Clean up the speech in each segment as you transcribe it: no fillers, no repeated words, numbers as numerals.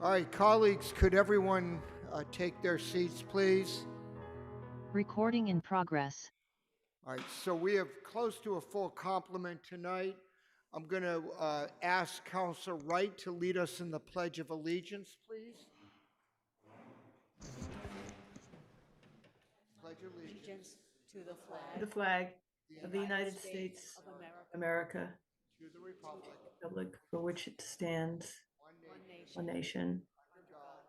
All right, colleagues, could everyone take their seats, please? Recording in progress. All right, so we have close to a full complement tonight. I'm going to ask Councilor Wright to lead us in the Pledge of Allegiance, please. Pledge allegiance To the flag the flag of of the United States of America, of America, to the republic, republic for which it stands, one one nation, one nation, nation, under God,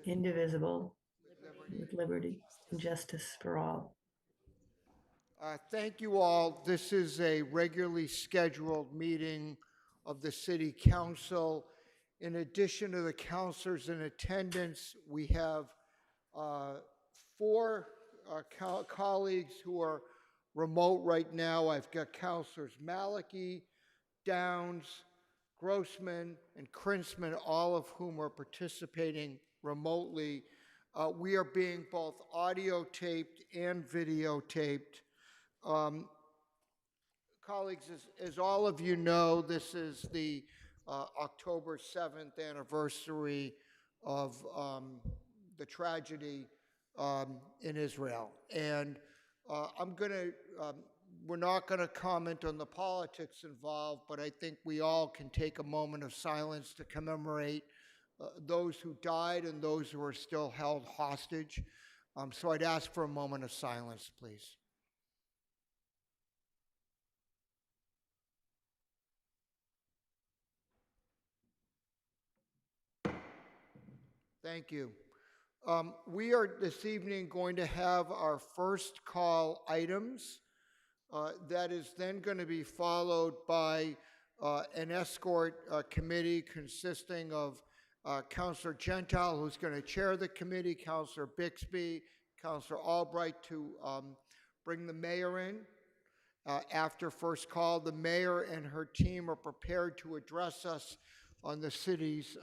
indivisible, indivisible, liberty. with liberty and justice for all. Thank you all. This is a regularly scheduled meeting of the City Council. In addition to the councilors in attendance, we have four colleagues who are remote right now. I've got Councilors Maliki, Downs, Grossman, and Krinsman, all of whom are participating remotely. We are being both audio taped and videotaped. Um, Colleagues, as all of you know, this is the October 7th anniversary of the tragedy in Israel. And we're not going to comment on the politics involved, but I think we all can take a moment of silence to commemorate those who died and those who are still held hostage. So I'd ask for a moment of silence, please. Thank you. We are this evening going to have our first call items. That is then going to be followed by an escort committee consisting of Councilor Gentile, who's going to chair the committee, Councilor Bixby, Councilor Albright to bring the mayor in. After first call, the mayor and her team are prepared to address us on the city's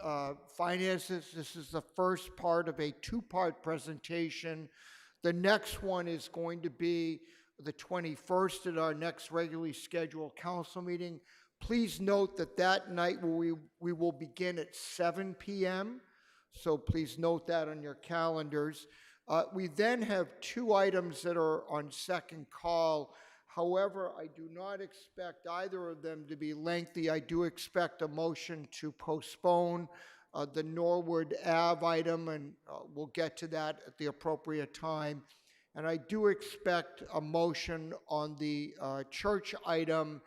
finances. This is the first part of a two-part presentation. The next one is going to be the 21st at our next regularly scheduled council meeting. Please note that that night we will begin at 7 p.m., so please note that on your calendars. We then have two items that are on second call. However, I do not expect either of them to be lengthy. I do expect a motion to postpone the Norwood Ave item, and we'll get to that at the appropriate time. And I do expect a motion on the church item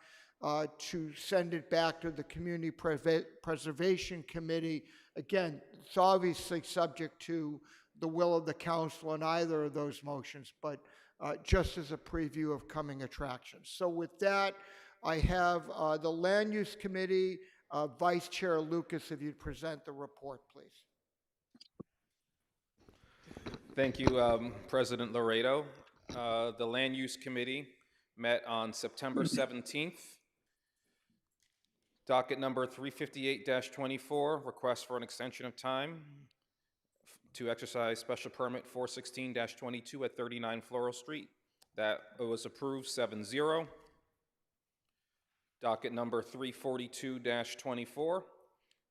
to send it back to the Community Preservation Committee. Again, it's obviously subject to the will of the council on either of those motions, but just as a preview of coming attractions. So with that, I have the Land Use Committee, Vice Chair Lucas, if you'd present the report, please. Thank you, President Laredo. The Land Use Committee met on September 17th. Docket number 358-24, request for an extension of time to exercise special permit 416-22 at 39 Floral Street. That was approved 7-0. Docket number 342-24,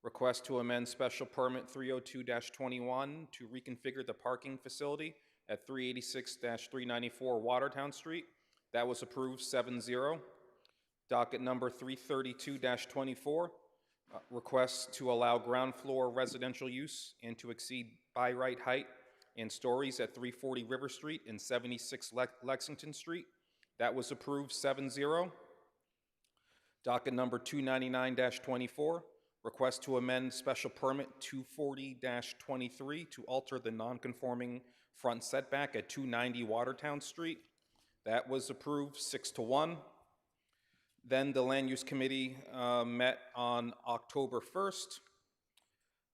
request to amend special permit 302-21 to reconfigure the parking facility at 386-394 Watertown Street. That was approved 7-0. Docket number 332-24, request to allow ground floor residential use and to exceed by right height and stories at 340 River Street and 76 Lexington Street. That was approved 7-0. Docket number 299-24, request to amend special permit 240-23 to alter the non-conforming front setback at 290 Watertown Street. That was approved 6-1. Then the Land Use Committee met on October 1st.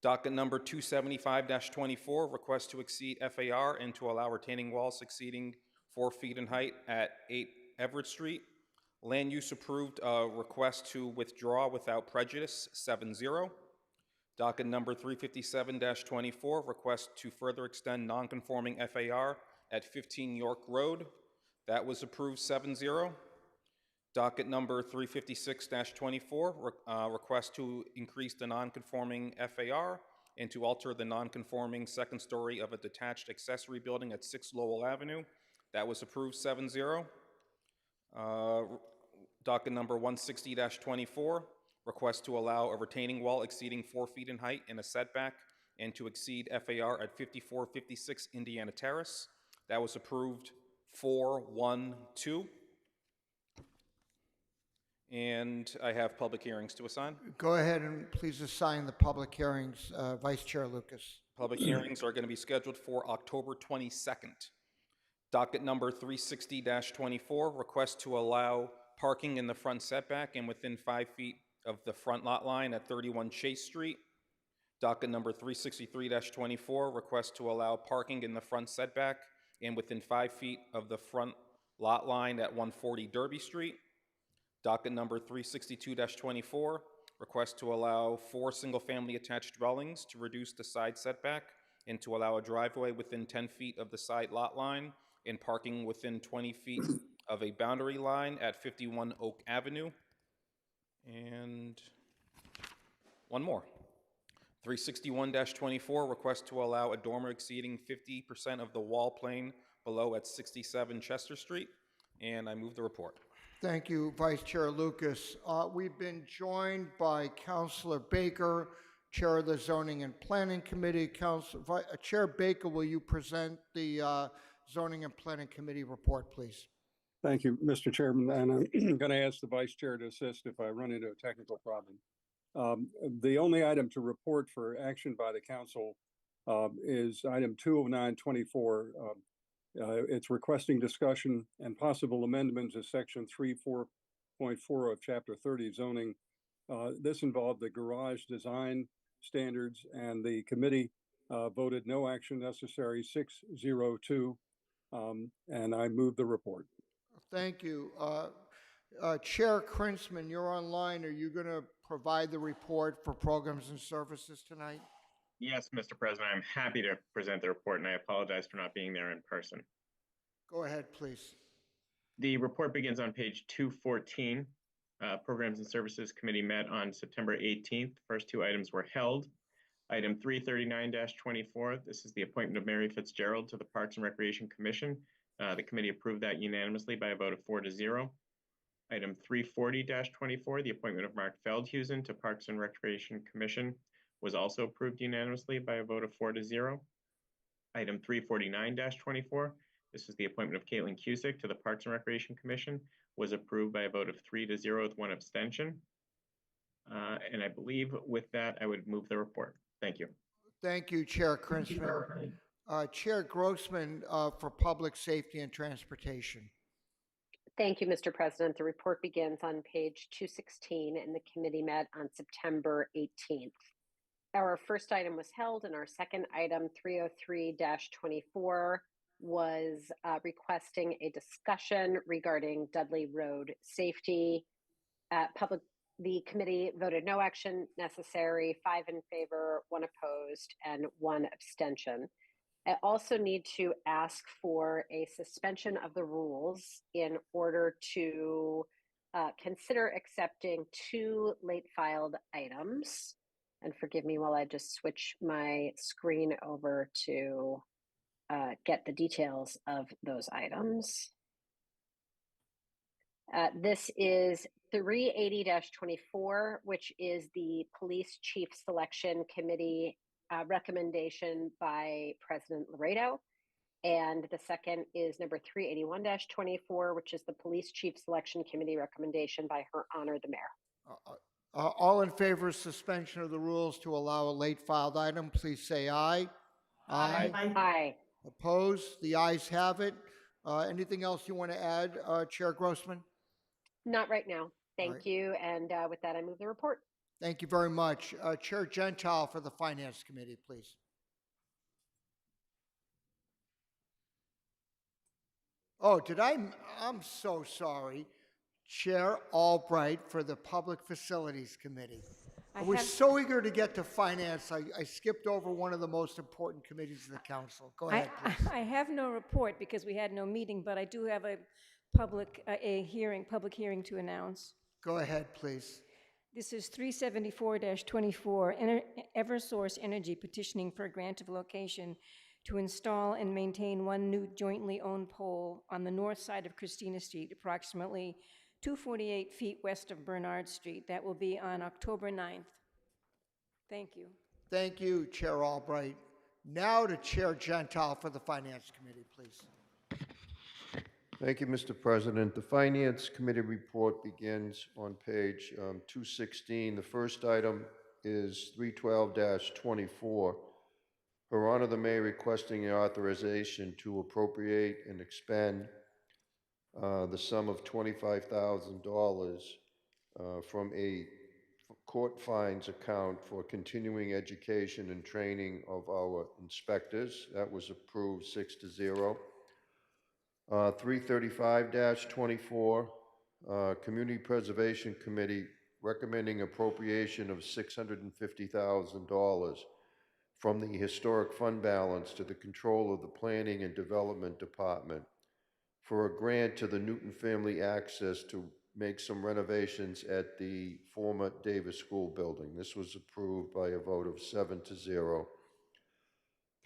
Docket number 275-24, request to exceed FAR and to allow retaining walls exceeding 4 feet in height at 8 Everett Street. Land Use approved a request to withdraw without prejudice, 7-0. Docket number 357-24, request to further extend non-conforming FAR at 15 York Road. That was approved 7-0. Docket number 356-24, request to increase the non-conforming FAR and to alter the non-conforming second story of a detached accessory building at 6 Lowell Avenue. That was approved 7-0. Docket number 160-24, request to allow a retaining wall exceeding 4 feet in height in a setback and to exceed FAR at 5456 Indiana Terrace. That was approved 4-1-2. And I have public hearings to assign. Go ahead and please assign the public hearings, Vice Chair Lucas. Public hearings are going to be scheduled for October 22nd. Docket number 360-24, request to allow parking in the front setback and within 5 feet of the front lot line at 31 Chase Street. Docket number 363-24, request to allow parking in the front setback and within 5 feet of the front lot line at 140 Derby Street. Docket number 362-24, request to allow 4 single-family attached dwellings to reduce the side setback and to allow a driveway within 10 feet of the side lot line and parking within 20 feet of a boundary line at 51 Oak Avenue. And one more. 361-24, request to allow a dormer exceeding 50% of the wall plane below at 67 Chester Street. And I move the report. Thank you, Vice Chair Lucas. We've been joined by Councilor Baker, Chair of the Zoning and Planning Committee. Chair Baker, will you present the Zoning and Planning Committee report, please? Thank you, Mr. Chairman, and I'm going to ask the Vice Chair to assist if I run into a technical problem. The only item to report for action by the Council is item 20924. It's requesting discussion and possible amendments to section 3.4.4 of chapter 30 zoning. This involved the garage design standards, and the committee voted no action necessary 6-0-2, and I move the report. Thank you. Chair Krinsman, you're online. Are you going to provide the report for programs and services tonight? Yes, Mr. President, I'm happy to present the report, and I apologize for not being there in person. Go ahead, please. The report begins on page 214. Programs and Services Committee met on September 18th. First 2 items were held. Item 339-24, this is the appointment of Mary Fitzgerald to the Parks and Recreation Commission. The committee approved that unanimously by a vote of 4-0. Item 340-24, the appointment of Mark Feldhusen to Parks and Recreation Commission, was also approved unanimously by a vote of 4-0. Item 349-24, this is the appointment of Caitlin Cusick to the Parks and Recreation Commission, was approved by a vote of 3-0 with 1 abstention. And I believe with that, I would move the report. Thank you. Thank you, Chair Krinsman. Chair Grossman for Public Safety and Transportation. Thank you, Mr. President. The report begins on page 216, and the committee met on September 18th. Our first item was held, and our second item, 303-24, was requesting a discussion regarding Dudley Road safety. The committee voted no action necessary, 5 in favor, 1 opposed, and 1 abstention. I also need to ask for a suspension of the rules in order to consider accepting 2 late filed items. And forgive me while I just switch my screen over to get the details of those items. This is 380-24, which is the Police Chief Selection Committee recommendation by President Laredo. And the second is number 381-24, which is the Police Chief Selection Committee recommendation by Her Honor the Mayor. All in favor of suspension of the rules to allow a late filed item, please say aye. Aye. Aye. Opposed? The ayes have it. Anything else you want to add, Chair Grossman? Not right now. Thank right. you. And with that, I move the report. Thank you very much. Chair Gentile for the Finance Committee, please. Oh, I'm so sorry. Chair Albright for the Public Facilities Committee. I was so eager to get to finance, I skipped over one of the most important committees of the council. Go ahead, please. I have no report because we had no meeting, but I do have a public hearing to announce. Go ahead, please. This is 374-24, Eversource Energy petitioning for a grant of location to install and maintain one new jointly owned pole on the north side of Christina Street, approximately 248 feet west of Bernard Street. That will be on October 9th. Thank you. Thank you, Chair Albright. Now to Chair Gentile for the Finance Committee, please. Thank you, Mr. President. The Finance Committee report begins on page 216. The first item is 312-24. Her Honor the Mayor requesting the authorization to appropriate and expend the sum of $25,000 from a court fines account for continuing education and training of our inspectors. That was approved 6-0. 335-24, Community Preservation Committee recommending appropriation of $650,000 from the Historic Fund balance to the control of the Planning and Development Department for a grant to the Newton Family Access to make some renovations at the former Davis School building. This was approved by a vote of 7-0.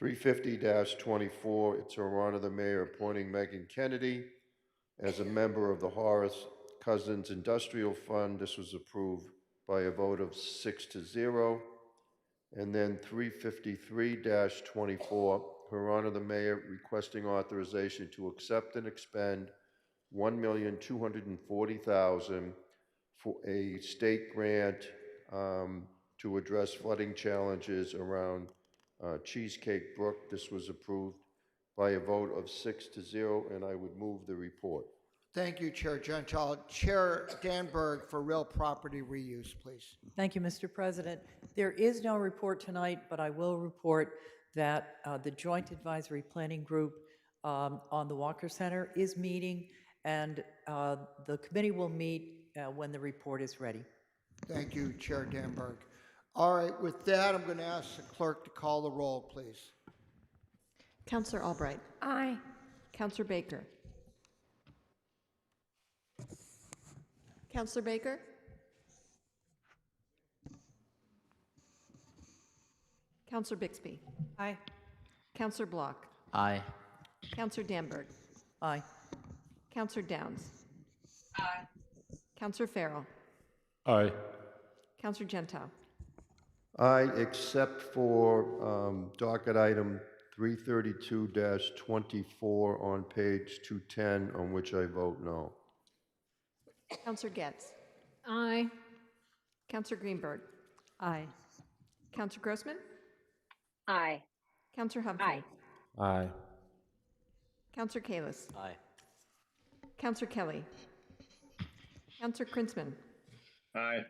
350-24, it's Her Honor the Mayor appointing Megan Kennedy as a member of the Horace Cousins Industrial Fund. This was approved by a vote of 6-0. And then 353-24, Her Honor the Mayor requesting authorization to accept and expend $1,240,000 for a state grant to address flooding challenges around Cheesecake Brook. This was approved by a vote of 6-0, and I would move the report. Thank you, Chair Gentile. Chair Danberg for real property reuse, please. Thank you, Mr. President. There is no report tonight, but I will report that the Joint Advisory Planning Group on the Walker Center is meeting, and the committee will meet when the report is ready. Thank you, Chair Danberg. All right, with that, I'm going to ask the clerk to call the roll, please. Counselor Albright. Aye. Counselor Baker. Counselor Baker. Counselor Bixby. Aye. Counselor Block. Aye. Counselor Danberg. Aye. Counselor Downs. Aye. Counselor Farrell. Aye. Counselor Gentile. Aye, except for docket item 332-24 on page 210, on which I vote no. Counselor Getz. Aye. Counselor Greenberg. Aye. Counselor Grossman. Aye. Counselor Humphrey. Aye. Aye. Counselor Kalis. Aye. Counselor Kelly. Counselor Krinsman. Aye.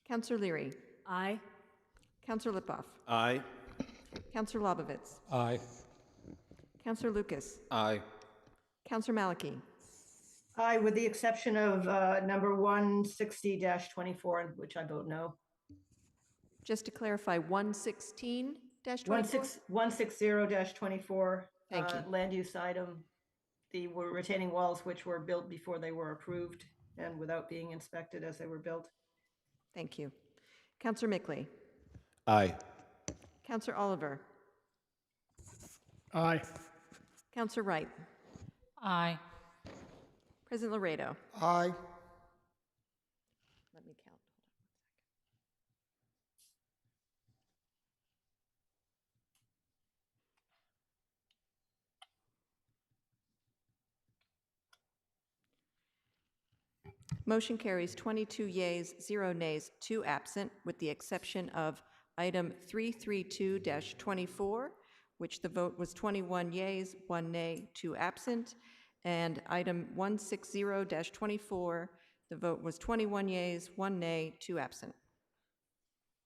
Counselor Leary. Aye. Counselor Lipoff. Aye. Counselor Lobovitz. Aye. Counselor Lucas. Aye. Counselor Maliki. Aye, with the exception of number 160-24, which I vote no. Just to clarify, 116-24? 160-24. Thank you. Land use item, the retaining walls which were built before they were approved and without being inspected as they were built. Thank you. Counselor Mickley. Aye. Counselor Oliver. Aye. Counselor Wright. Aye. President Laredo. Aye. Let me count. Motion carries 22 yeas, 0 nays, 2 absent, with the exception of item 332-24, which the vote was 21 yeas, 1 nay, 2 absent, and item 160-24, the vote was 21 yeas, 1 nay, 2 absent.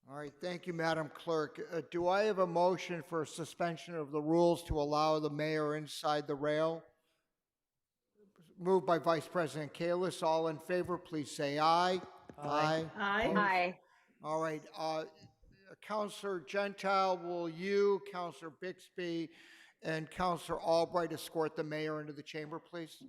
All right, thank you, Madam Clerk. Do I have a motion for suspension of the rules to allow the mayor inside the rail? Moved by Vice President Kalis. All in favor, please say aye. Aye. Aye. Aye. All right, Counselor Gentile, will you, Counselor Bixby, and Counselor Albright escort the mayor into the chamber, please?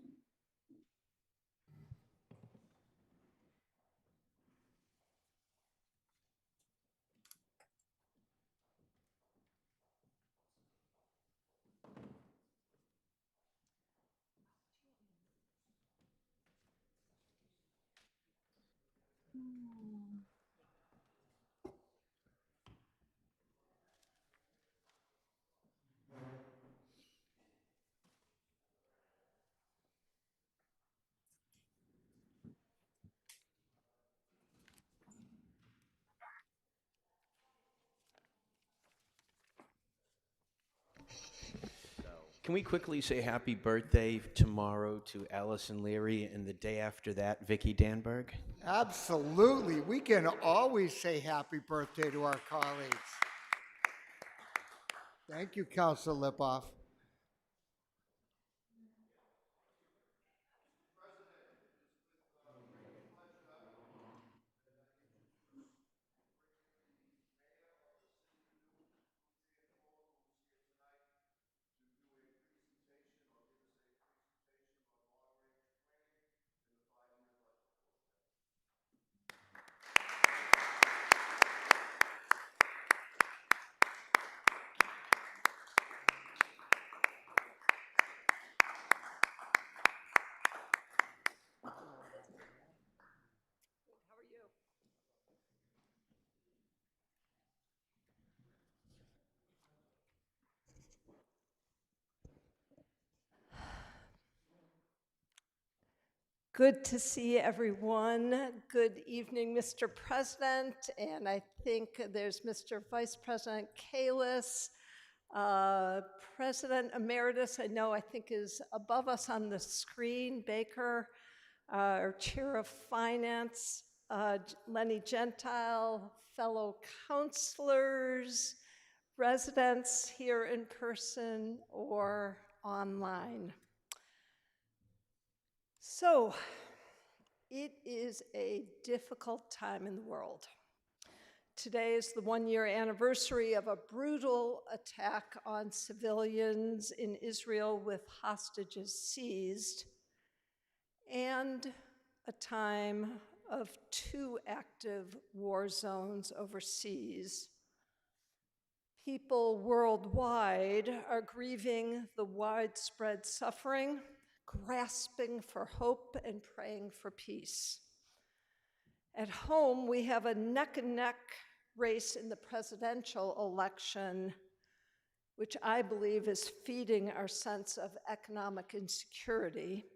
Can we quickly say happy birthday tomorrow to Allison Leary and the day after that, Vicky Danberg? Absolutely. We can always say happy birthday to our colleagues. Thank you, Councilor Lipoff. Good to see everyone. Good evening, Mr. President, and I think there's Mr. Vice President Kalis. President Emeritus, I think is above us on the screen, Baker, our Chair of Finance, Lenny Gentile, fellow counselors, residents here in person or online. So, it is a difficult time in the world. Today is the one-year anniversary of a brutal attack on civilians in Israel with hostages seized, and a time of 2 active war zones overseas. People worldwide are grieving the widespread suffering, grasping for hope and praying for peace. At home, we have a neck-and-neck race in the presidential election, which I believe is feeding our sense of economic insecurity.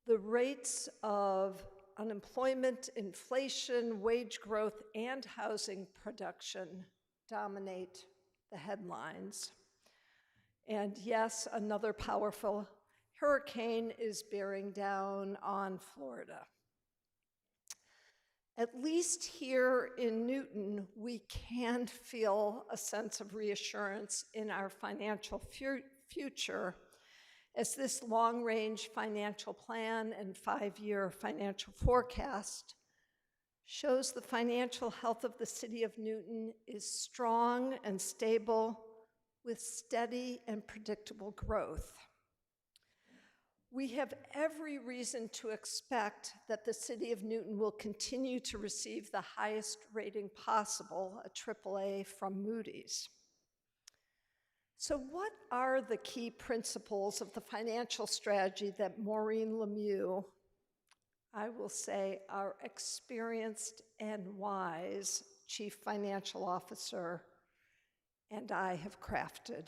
The rates of unemployment, inflation, wage growth, and housing production dominate the headlines. And yes, another powerful hurricane is bearing down on Florida. At least here in Newton, we can feel a sense of reassurance in our financial future, as this long-range financial plan and 5-year financial forecast shows the financial health of the city of Newton is strong and stable with steady and predictable growth. We have every reason to expect that the city of Newton will continue to receive the highest rating possible, a AAA from Moody's. So what are the key principles of the financial strategy that Maureen Lemieux, I will say our experienced and wise Chief Financial Officer, and I have crafted?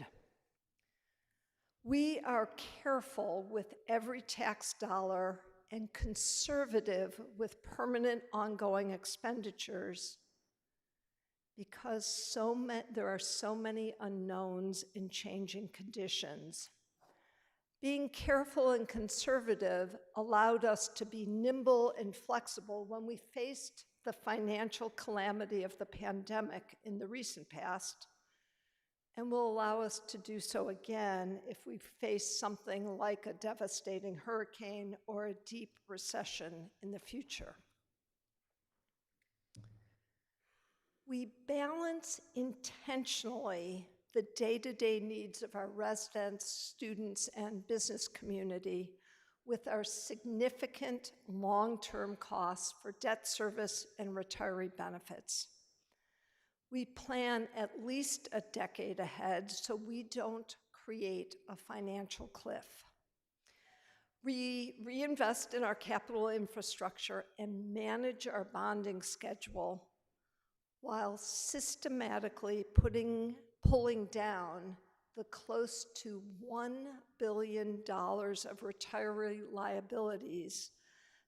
We are careful with every tax dollar and conservative with permanent ongoing expenditures because there are so many unknowns in changing conditions. Being careful and conservative allowed us to be nimble and flexible when we faced the financial calamity of the pandemic in the recent past, and will allow us to do so again if we face something like a devastating hurricane or a deep recession in the future. We balance intentionally the day-to-day needs of our residents, students, and business community with our significant long-term costs for debt service and retiree benefits. We plan at least a decade ahead so we don't create a financial cliff. We reinvest in our capital infrastructure and manage our bonding schedule while systematically pulling down the close to $1 billion of retiree liabilities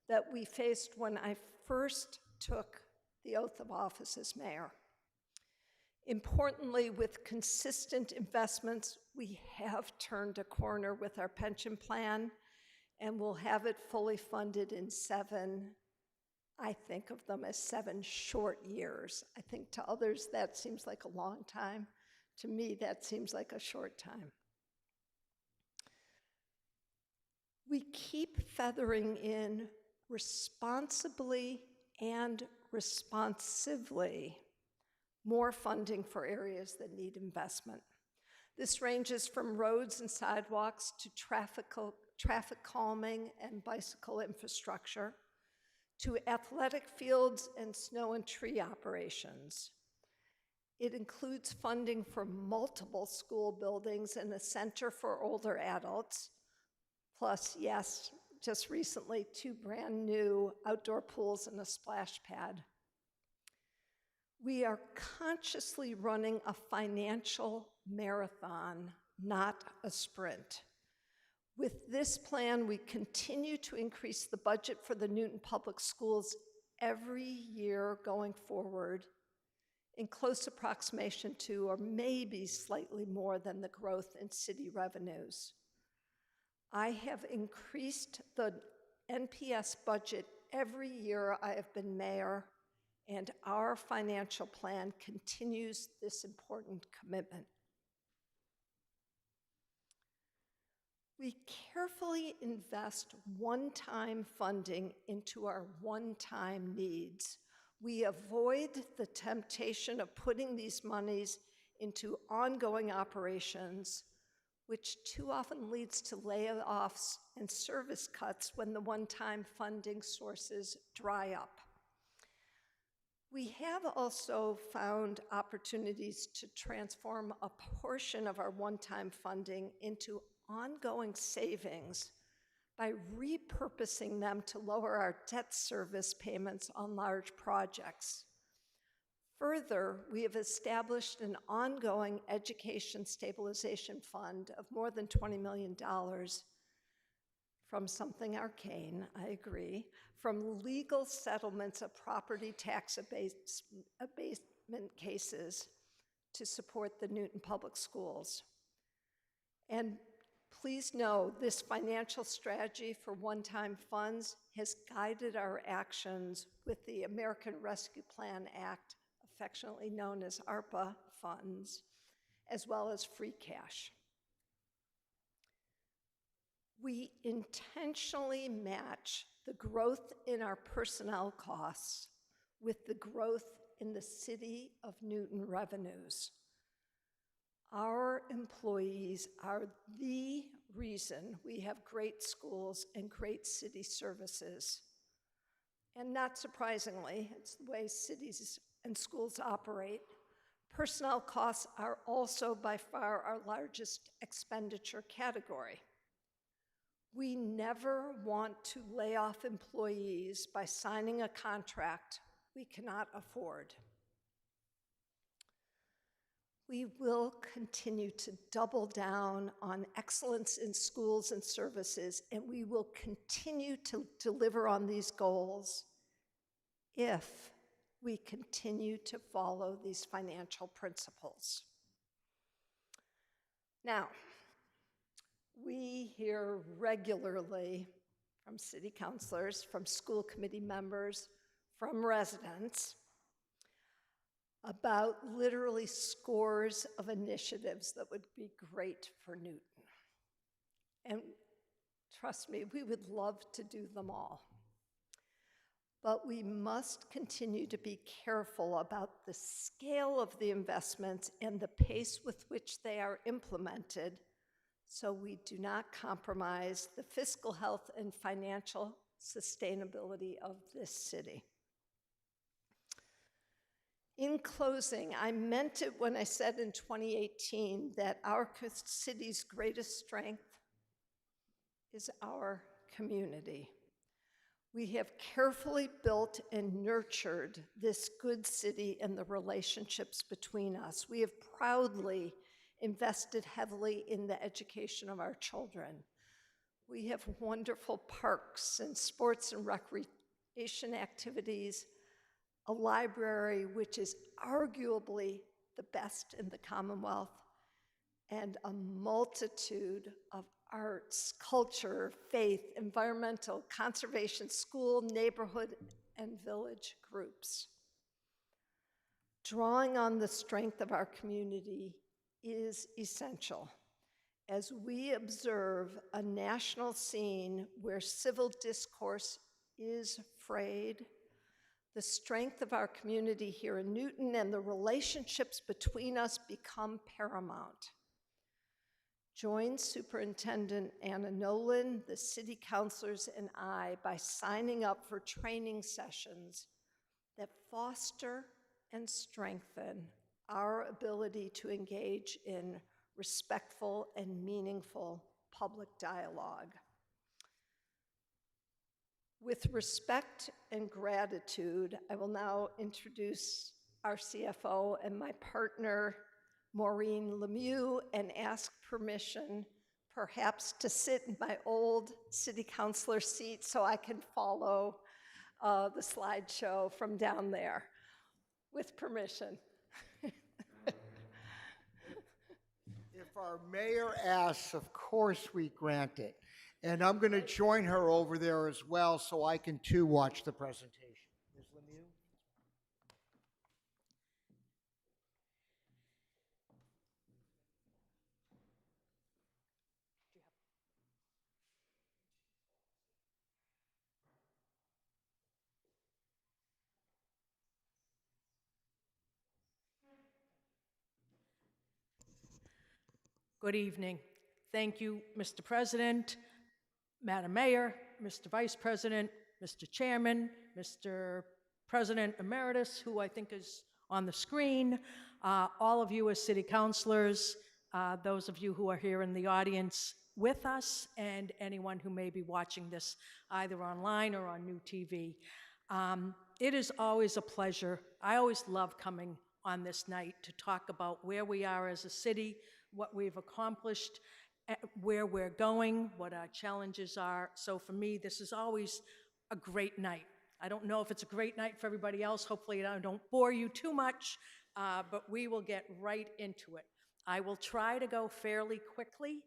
that we faced when I first took the oath of office as mayor. Importantly, with consistent investments, we have turned a corner with our pension plan, and we'll have it fully funded in 7, I think of them as 7 short years. I think to others that seems like a long time. To me, that seems like a short time. We keep feathering in responsibly and responsively more funding for areas that need investment. This ranges from roads and sidewalks to traffic calming and bicycle infrastructure, to athletic fields and snow and tree operations. It includes funding for multiple school buildings and a center for older adults, plus, yes, just recently, 2 brand new outdoor pools and a splash pad. We are consciously running a financial marathon, not a sprint. With this plan, we continue to increase the budget for the Newton Public Schools every year going forward, in close approximation to, or maybe slightly more than, the growth in city revenues. I have increased the NPS budget every year I have been mayor, and our financial plan continues this important commitment. We carefully invest one-time funding into our one-time needs. We avoid the temptation of putting these monies into ongoing operations, which too often leads to layoffs and service cuts when the one-time funding sources dry up. We have also found opportunities to transform a portion of our one-time funding into ongoing savings by repurposing them to lower our debt service payments on large projects. Further, we have established an ongoing education stabilization fund of more than $20 million from something arcane, I agree, from legal settlements of property tax abatement cases to support the Newton Public Schools. And please know, this financial strategy for one-time funds has guided our actions with the American Rescue Plan Act, affectionately known as ARPA funds, as well as free cash. We intentionally match the growth in our personnel costs with the growth in the City of Newton revenues. Our employees are the reason we have great schools and great city services. And not surprisingly, it's the way cities and schools operate. Personnel costs are also by far our largest expenditure category. We never want to lay off employees by signing a contract we cannot afford. We will continue to double down on excellence in schools and services, and we will continue to deliver on these goals if we continue to follow these financial principles. Now, we hear regularly from city councilors, from school committee members, from residents about literally scores of initiatives that would be great for Newton. And trust me, we would love to do them all. But we must continue to be careful about the scale of the investments and the pace with which they are implemented, so we do not compromise the fiscal health and financial sustainability of this city. In closing, I meant it when I said in 2018 that our city's greatest strength is our community. We have carefully built and nurtured this good city and the relationships between us. We have proudly invested heavily in the education of our children. We have wonderful parks and sports and recreation activities, a library which is arguably the best in the Commonwealth, and a multitude of arts, culture, faith, environmental, conservation, school, neighborhood, and village groups. Drawing on the strength of our community is essential as we observe a national scene where civil discourse is frayed. The strength of our community here in Newton and the relationships between us become paramount. Join Superintendent Anna Nolan, the city councilors, and I by signing up for training sessions that foster and strengthen our ability to engage in respectful and meaningful public dialogue. With respect and gratitude, I will now introduce our CFO and my partner, Maureen Lemieux, and ask permission perhaps to sit in my old city councilor seat so I can follow the slideshow from down there, with permission. If our mayor asks, of course we grant it. And I'm going to join her over there as well so I can too watch the presentation. Ms. Lemieux? Good evening. Thank you, Mr. President, Madam Mayor, Mr. Vice President, Mr. Chairman, Mr. President Emeritus, who I think is on the screen, all of you as city councilors, those of you who are here in the audience with us, and anyone who may be watching this either online or on new TV. It is always a pleasure. I always love coming on this night to talk about where we are as a city, what we've accomplished, where we're going, what our challenges are. So for me, this is always a great night. I don't know if it's a great night for everybody else. Hopefully I don't bore you too much, but we will get right into it. I will try to go fairly quickly,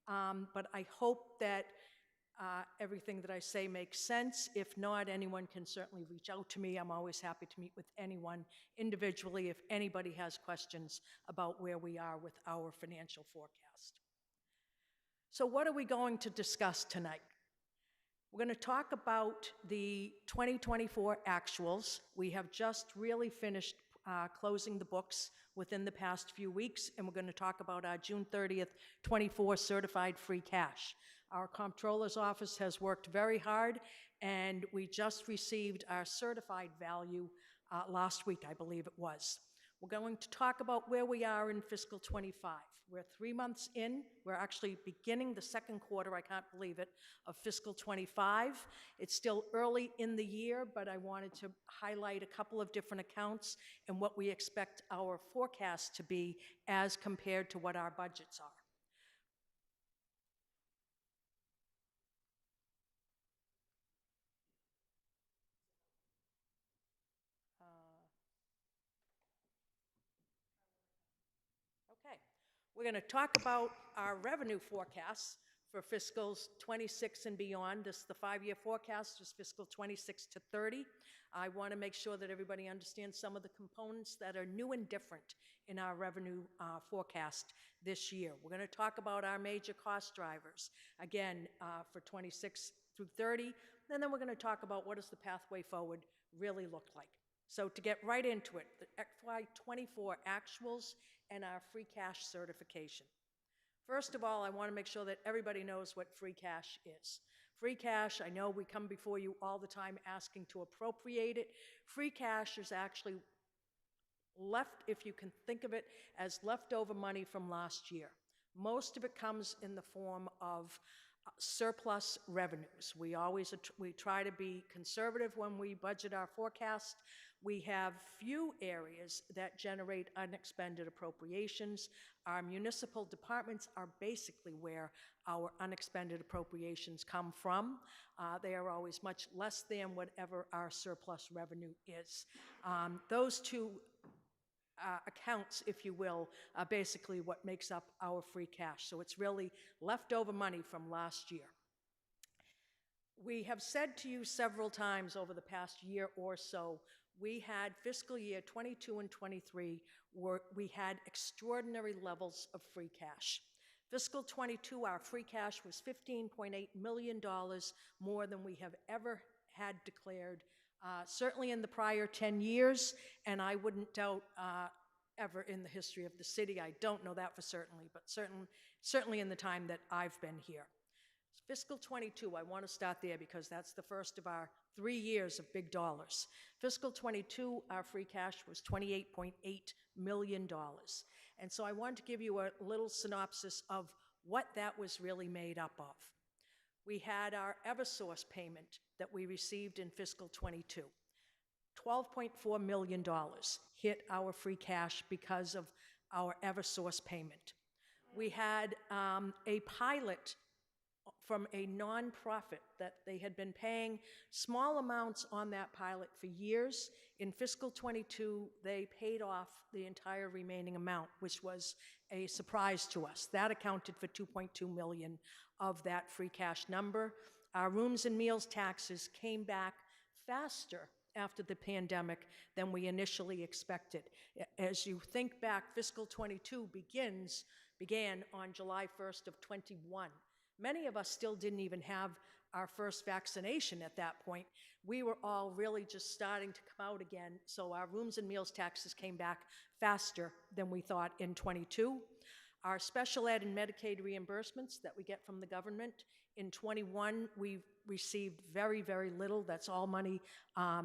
but I hope that everything that I say makes sense. If not, anyone can certainly reach out to me. I'm always happy to meet with anyone individually if anybody has questions about where we are with our financial forecast. So what are we going to discuss tonight? We're going to talk about the 2024 actuals. We have just really finished closing the books within the past few weeks, and we're going to talk about our June 30th, 24 certified free cash. Our comptroller's office has worked very hard, and we just received our certified value last week, I believe it was. We're going to talk about where we are in fiscal 25. We're 3 months in. We're actually beginning the second quarter, I can't believe it, of fiscal 25. It's still early in the year, but I wanted to highlight a couple of different accounts and what we expect our forecast to be as compared to what our budgets are. Okay, we're going to talk about our revenue forecasts for fiscals 26 and beyond. This, the 5-year forecast is fiscal 26 to 30. I want to make sure that everybody understands some of the components that are new and different in our revenue forecast this year. We're going to talk about our major cost drivers, again, for 26 through 30, and then we're going to talk about what does the pathway forward really look like. So to get right into it, the FY24 actuals and our free cash certification. First of all, I want to make sure that everybody knows what free cash is. Free cash, I know we come before you all the time asking to appropriate it. Free cash is actually left, if you can think of it, as leftover money from last year. Most of it comes in the form of surplus revenues. We try to be conservative when we budget our forecast. We have few areas that generate unexpended appropriations. Our municipal departments are basically where our unexpended appropriations come from. They are always much less than whatever our surplus revenue is. Those two accounts, if you will, are basically what makes up our free cash. So it's really leftover money from last year. We have said to you several times over the past year or so, we had fiscal year 22 and 23 where we had extraordinary levels of free cash. Fiscal 22, our free cash was $15.8 million more than we have ever had declared, certainly in the prior 10 years, and I wouldn't doubt ever in the history of the city. I don't know that for certainly, but certainly in the time that I've been here. Fiscal 22, I want to start there because that's the first of our 3 years of big dollars. Fiscal 22, our free cash was $28.8 million. And so I wanted to give you a little synopsis of what that was really made up of. We had our Eversource payment that we received in fiscal 22. $12.4 million hit our free cash because of our Eversource payment. We had a pilot from a nonprofit that they had been paying small amounts on that pilot for years. In fiscal 22, they paid off the entire remaining amount, which was a surprise to us. That accounted for $2.2 million of that free cash number. Our rooms and meals taxes came back faster after the pandemic than we initially expected. As you think back, fiscal 22 began on July 1st of 21. Many of us still didn't even have our first vaccination at that point. We were all really just starting to come out again, so our rooms and meals taxes came back faster than we thought in 22. Our special ed and Medicaid reimbursements that we get from the government, in 21, we received very, very little. That's all money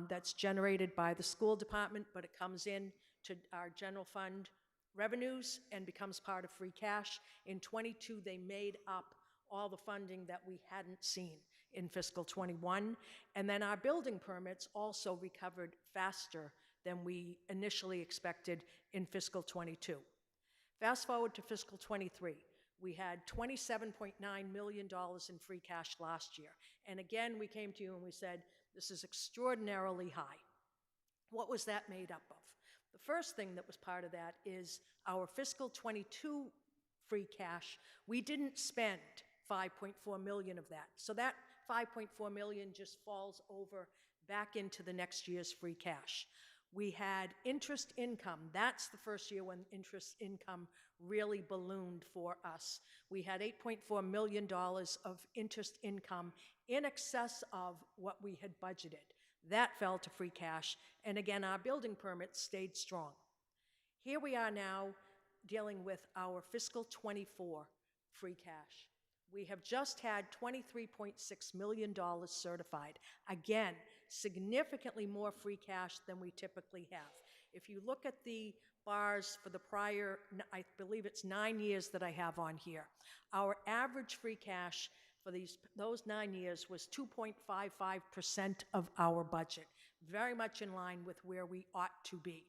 that's generated by the school department, but it comes in to our general fund revenues and becomes part of free cash. In 22, they made up all the funding that we hadn't seen in fiscal 21. And then our building permits also recovered faster than we initially expected in fiscal 22. Fast forward to fiscal 23. We had $27.9 million in free cash last year. And again, we came to you and we said, this is extraordinarily high. What was that made up of? The first thing that was part of that is our fiscal 22 free cash. We didn't spend $5.4 million of that. So that $5.4 million just falls over back into the next year's free cash. We had interest income. That's the first year when interest income really ballooned for us. We had $8.4 million of interest income in excess of what we had budgeted. That fell to free cash. And again, our building permits stayed strong. Here we are now dealing with our fiscal 24 free cash. We have just had $23.6 million certified. Again, significantly more free cash than we typically have. If you look at the bars for the prior, I believe it's 9 years that I have on here, our average free cash for those 9 years was 2.55% of our budget, very much in line with where we ought to be.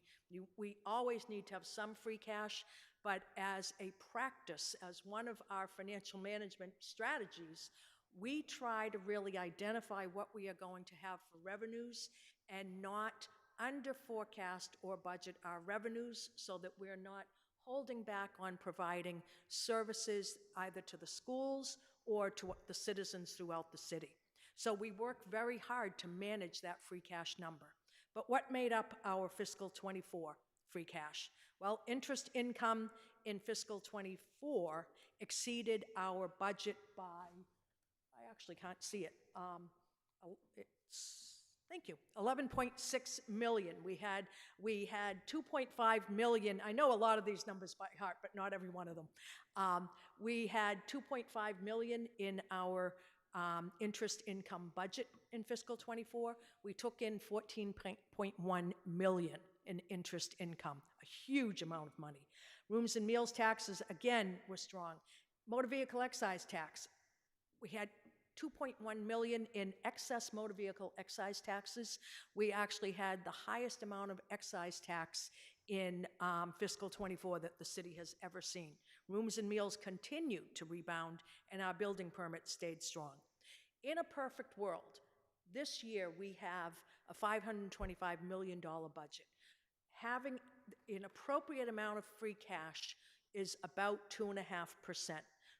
We always need to have some free cash, but as a practice, as one of our financial management strategies, we try to really identify what we are going to have for revenues and not under forecast or budget our revenues so that we're not holding back on providing services either to the schools or to the citizens throughout the city. So we work very hard to manage that free cash number. But what made up our fiscal 24 free cash? Well, interest income in fiscal 24 exceeded our budget by, I actually can't see it, thank you, $11.6 million. We had $2.5 million. I know a lot of these numbers by heart, but not every one of them. We had $2.5 million in our interest income budget in fiscal 24. We took in $14.1 million in interest income, a huge amount of money. Rooms and meals taxes, again, were strong. Motor vehicle excise tax, we had $2.1 million in excess motor vehicle excise taxes. We actually had the highest amount of excise tax in fiscal 24 that the city has ever seen. Rooms and meals continued to rebound, and our building permits stayed strong. In a perfect world, this year we have a $525 million budget. having an appropriate amount of free cash is about 2.5%.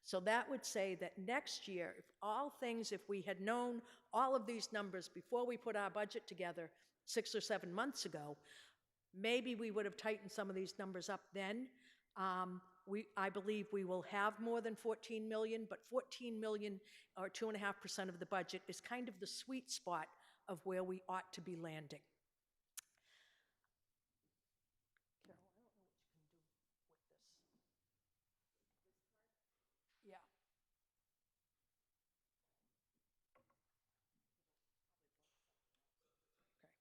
So that would say that next year, if we had known all of these numbers before we put our budget together 6 or 7 months ago, maybe we would have tightened some of these numbers up then. I believe we will have more than 14 million, but 14 million or 2.5% of the budget is kind of the sweet spot of where we ought to be landing. Carol, I don't know what you can do with this. Yeah. Okay.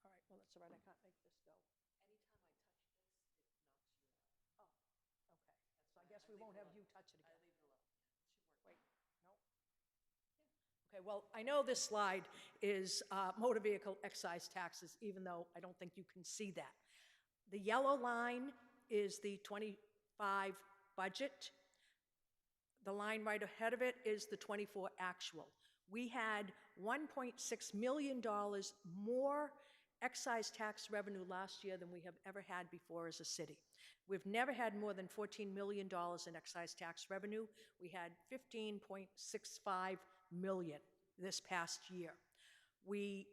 All right, well, that's all right, I can't make this go. So I guess we won't have you touch it again. Wait, no? Okay, well, I know this slide is motor vehicle excise taxes, even though I don't think you can see that. The yellow line is the 25 budget. The line right ahead of it is the 24 actual. We had $1.6 million more excise tax revenue last year than we have ever had before as a city. We've never had more than $14 million in excise tax revenue. We had $15.65 million this past year. We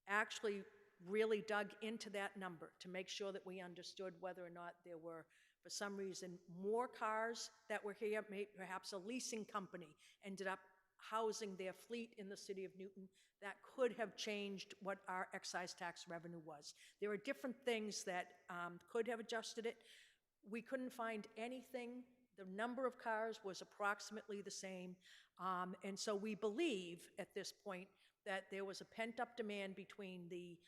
actually really dug into that number to make sure that we understood whether or not there were, for some reason, more cars that were here. Perhaps a leasing company ended up housing their fleet in the city of Newton. That could have changed what our excise tax revenue was. There are different things that could have adjusted it. We couldn't find anything. The number of cars was approximately the same. And so we believe at this point that there was a pent-up demand between the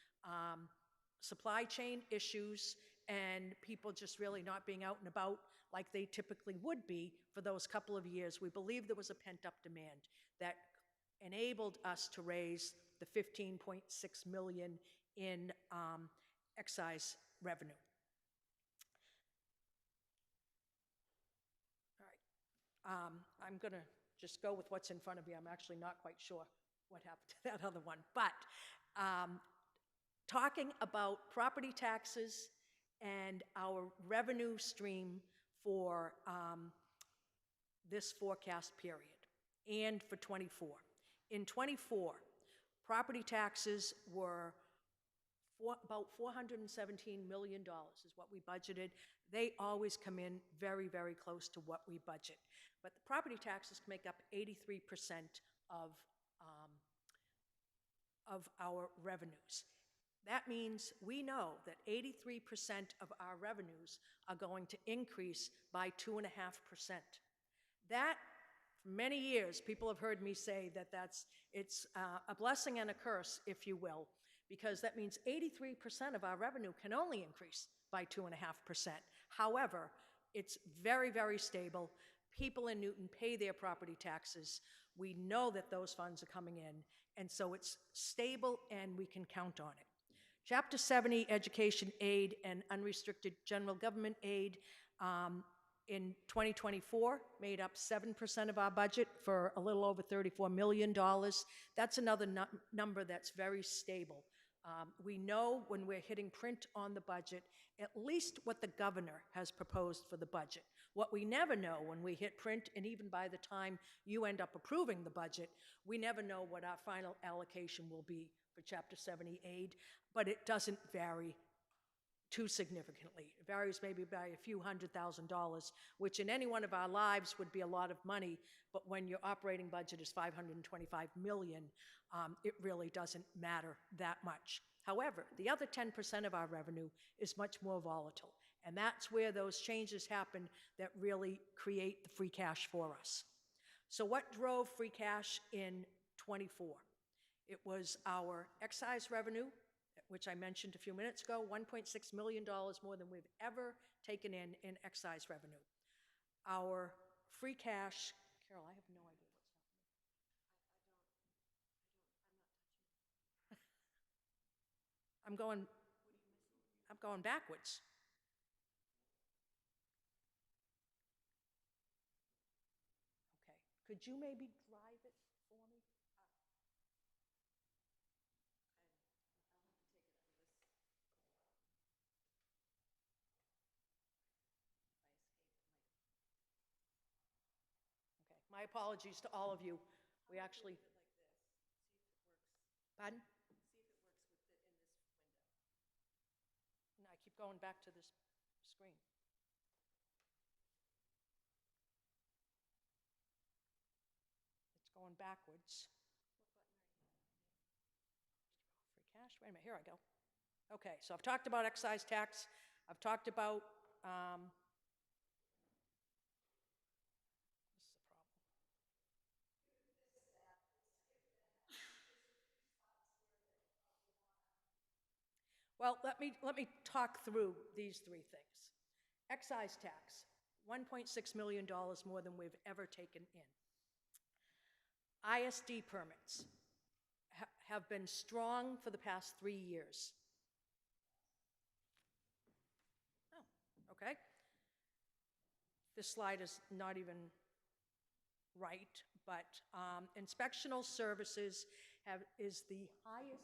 supply chain issues and people just really not being out and about like they typically would be for those couple of years. We believe there was a pent-up demand that enabled us to raise the $15.6 million in excise revenue. All right, I'm going to just go with what's in front of you. I'm actually not quite sure what happened to that other one. But talking about property taxes and our revenue stream for this forecast period and for 24. In 24, property taxes were about $417 million is what we budgeted. They always come in very, very close to what we budget. But the property taxes make up 83% of our revenues. That means we know that 83% of our revenues are going to increase by 2.5%. That, for many years, people have heard me say that it's a blessing and a curse, if you will, because that means 83% of our revenue can only increase by 2.5%. However, it's very, very stable. People in Newton pay their property taxes. We know that those funds are coming in, and so it's stable and we can count on it. Chapter 70, Education Aid and Unrestricted General Government Aid, in 2024 made up 7% of our budget for a little over $34 million. That's another number that's very stable. We know when we're hitting print on the budget, at least what the governor has proposed for the budget. What we never know when we hit print, and even by the time you end up approving the budget, we never know what our final allocation will be for Chapter 70 aid, but it doesn't vary too significantly. It varies maybe by a few $100,000, which in any one of our lives would be a lot of money, but when your operating budget is $525 million, it really doesn't matter that much. However, the other 10% of our revenue is much more volatile, and that's where those changes happen that really create the free cash for us. So what drove free cash in '24? It was our excise revenue, which I mentioned a few minutes ago, $1.6 million more than we've ever taken in excise revenue. Our free cash, Carol, I have no idea what's happening. I'm going backwards. Okay, could you maybe drive it for me? My apologies to all of you. We actually. Pardon? And I keep going back to this screen. It's going backwards. Free cash, wait a minute, here I go. Okay, so I've talked about excise tax. I've talked about, this is a problem. Well, let me talk through these three things. Excise tax, $1.6 million more than we've ever taken in. ISD permits have been strong for the past 3 years. Oh, okay. This slide is not even right, but inspectional services is the highest,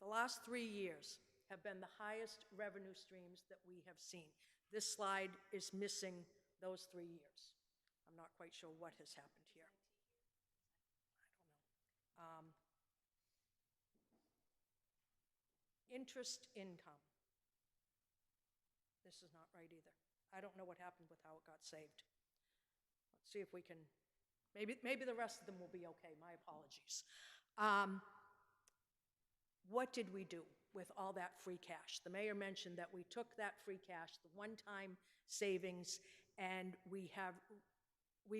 the last 3 years have been the highest revenue streams that we have seen. This slide is missing those 3 years. I'm not quite sure what has happened here. I don't know. Interest income. This is not right either. I don't know what happened with how it got saved. Let's see if we can, maybe the rest of them will be okay. My apologies. What did we do with all that free cash? The mayor mentioned that we took that free cash, the one-time savings, and we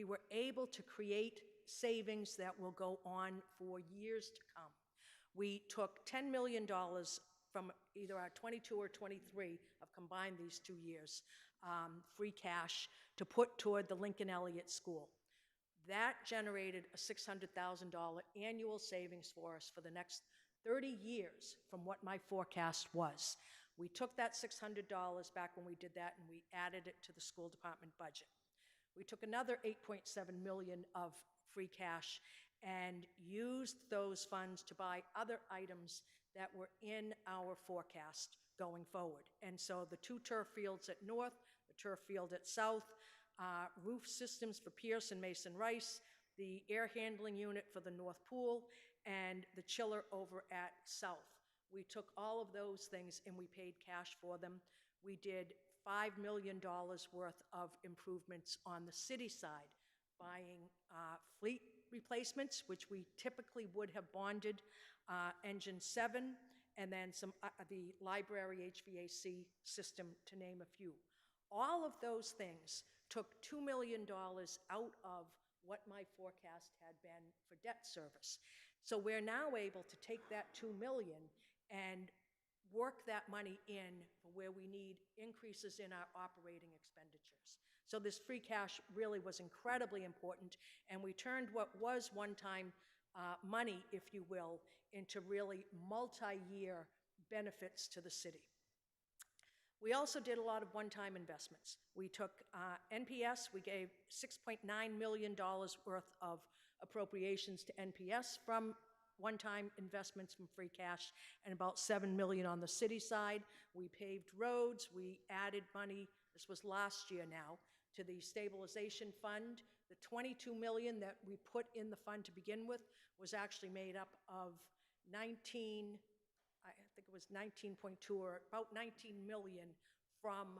were able to create savings that will go on for years to come. We took $10 million from either our 22 or 23, I've combined these 2 years, free cash to put toward the Lincoln Elliott School. That generated a $600,000 annual savings for us for the next 30 years from what my forecast was. We took that $600 back when we did that and we added it to the school department budget. We took another $8.7 million of free cash and used those funds to buy other items that were in our forecast going forward. And so the 2 turf fields at North, the turf field at South, roof systems for Pierce and Mason Rice, the air handling unit for the North Pool, and the chiller over at South. We took all of those things and we paid cash for them. We did $5 million worth of improvements on the city side, buying fleet replacements, which we typically would have bonded, Engine 7, and then some the library HVAC system, to name a few. All of those things took $2 million out of what my forecast had been for debt service. So we're now able to take that $2 million and work that money in for where we need increases in our operating expenditures. So this free cash really was incredibly important, and we turned what was one-time money, if you will, into really multi-year benefits to the city. We also did a lot of one-time investments. We took NPS, we gave $6.9 million worth of appropriations to NPS from one-time investments from free cash, and about $7 million on the city side. We paved roads, we added money, this was last year now, to the stabilization fund. The $22 million that we put in the fund to begin with was actually made up of I think it was 19.2 or about 19 million from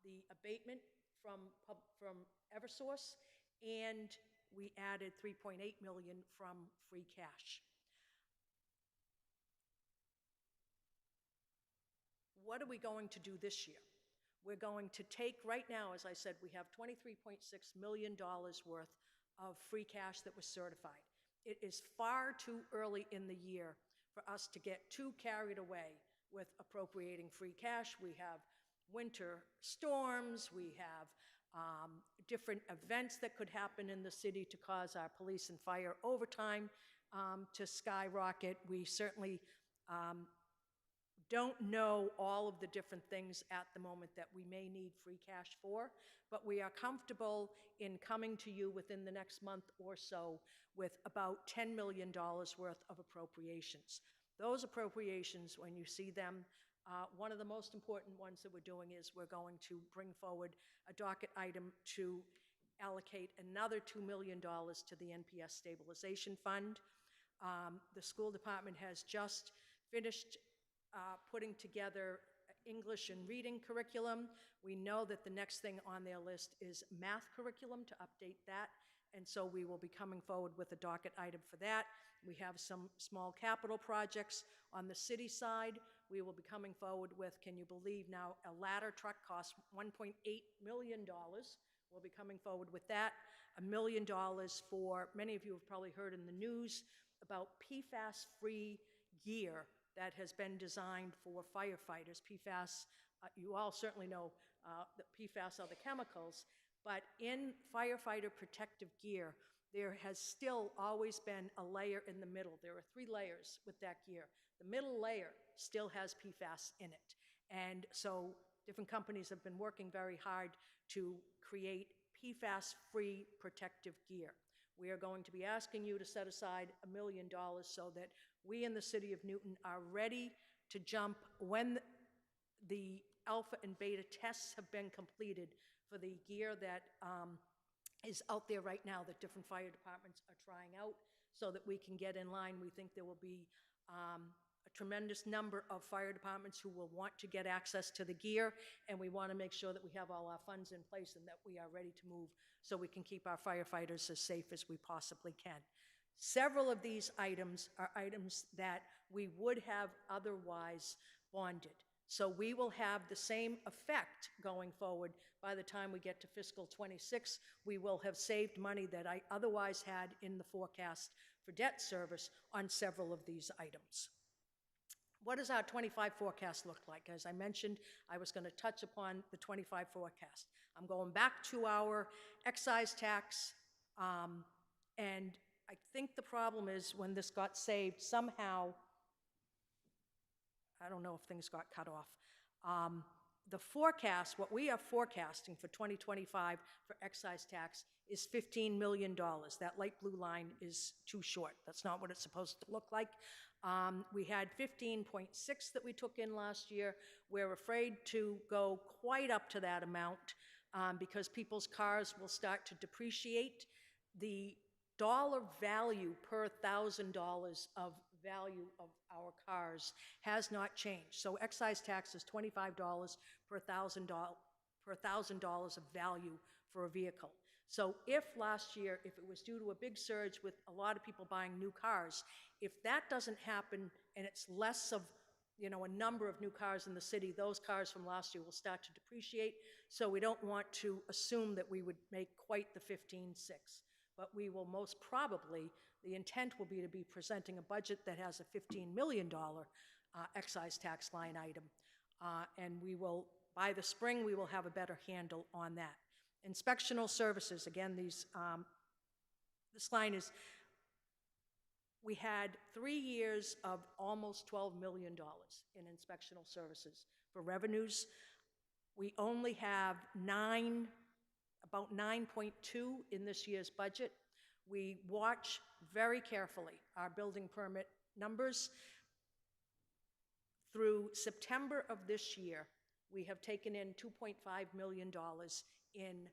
the abatement from Eversource, and we added 3.8 million from free cash. What are we going to do this year? We're going to take, right now, as I said, we have $23.6 million worth of free cash that was certified. It is far too early in the year for us to get too carried away with appropriating free cash. We have winter storms, we have different events that could happen in the city to cause our police and fire overtime to skyrocket. We certainly don't know all of the different things at the moment that we may need free cash for, but we are comfortable in coming to you within the next month or so with about $10 million worth of appropriations. Those appropriations, when you see them, One of the most important ones that we're doing is we're going to bring forward a docket item to allocate another $2 million to the NPS Stabilization Fund. The school department has just finished putting together English and reading curriculum. We know that the next thing on their list is math curriculum, to update that, and so we will be coming forward with a docket item for that. We have some small capital projects on the city side. We will be coming forward with, can you believe now, a ladder truck costs $1.8 million. We'll be coming forward with that. $1 million for, many of you have probably heard in the news about PFAS-free gear that has been designed for firefighters. PFAS, you all certainly know that PFAS are the chemicals, but in firefighter protective gear, there has still always been a layer in the middle. There are 3 layers with that gear. The middle layer still has PFAS in it. And so different companies have been working very hard to create PFAS-free protective gear. We are going to be asking you to set aside $1 million so that we in the city of Newton are ready to jump when the alpha and beta tests have been completed for the gear that is out there right now that different fire departments are trying out, so that we can get in line. We think there will be a tremendous number of fire departments who will want to get access to the gear, and we want to make sure that we have all our funds in place and that we are ready to move so we can keep our firefighters as safe as we possibly can. Several of these items are items that we would have otherwise bonded. So we will have the same effect going forward. By the time we get to fiscal '26, we will have saved money that I otherwise had in the forecast for debt service on several of these items. What does our '25 forecast look like? As I mentioned, I was going to touch upon the '25 forecast. I'm going back to our excise tax, and I think the problem is when this got saved, somehow, I don't know if things got cut off. The forecast, what we are forecasting for 2025 for excise tax is $15 million. That light blue line is too short. That's not what it's supposed to look like. We had 15.6 that we took in last year. We're afraid to go quite up to that amount because people's cars will start to depreciate. The dollar value per $1,000 of value of our cars has not changed. So excise tax is $25 per $1,000 of value for a vehicle. So if last year, if it was due to a big surge with a lot of people buying new cars, if that doesn't happen and it's less of, a number of new cars in the city, those cars from last year will start to depreciate. So we don't want to assume that we would make quite the 15.6. But we will most probably, the intent will be to be presenting a budget that has a $15 million excise tax line item. And we will, by the spring, we will have a better handle on that. Inspectional services, again, this line is, we had 3 years of almost $12 million in inspectional services. For revenues, we only have about 9.2 in this year's budget. We watch very carefully our building permit numbers. Through September of this year, we have taken in $2.5 million in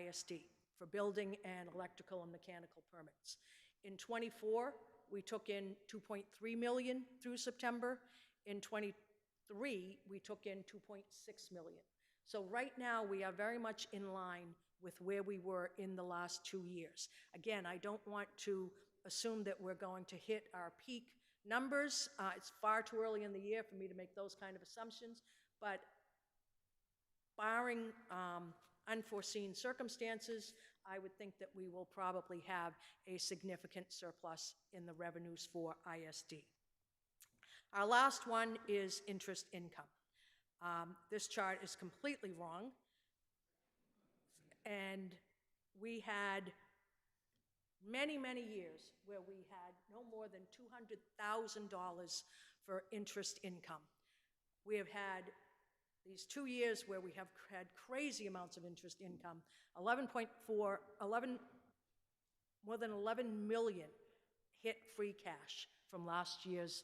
ISD for building and electrical and mechanical permits. In '24, we took in $2.3 million through September. In '23, we took in $2.6 million. So right now, we are very much in line with where we were in the last 2 years. Again, I don't want to assume that we're going to hit our peak numbers. It's far too early in the year for me to make those kind of assumptions, but barring unforeseen circumstances, I would think that we will probably have a significant surplus in the revenues for ISD. Our last one is interest income. This chart is completely wrong. And we had many, many years where we had no more than $200,000 for interest income. We have had these 2 years where we have had crazy amounts of interest income, more than 11 million hit free cash from last year's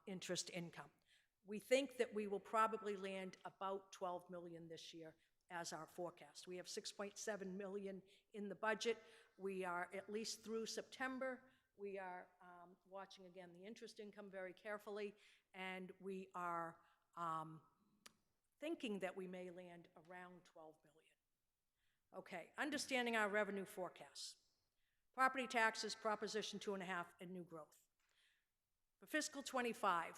interest income. We think that we will probably land about 12 million this year as our forecast. We have 6.7 million in the budget. We are at least through September. We are watching, again, the interest income very carefully, and we are thinking that we may land around 12 million. Okay, understanding our revenue forecasts. Property taxes, Proposition 2.5, and new growth. For fiscal '25,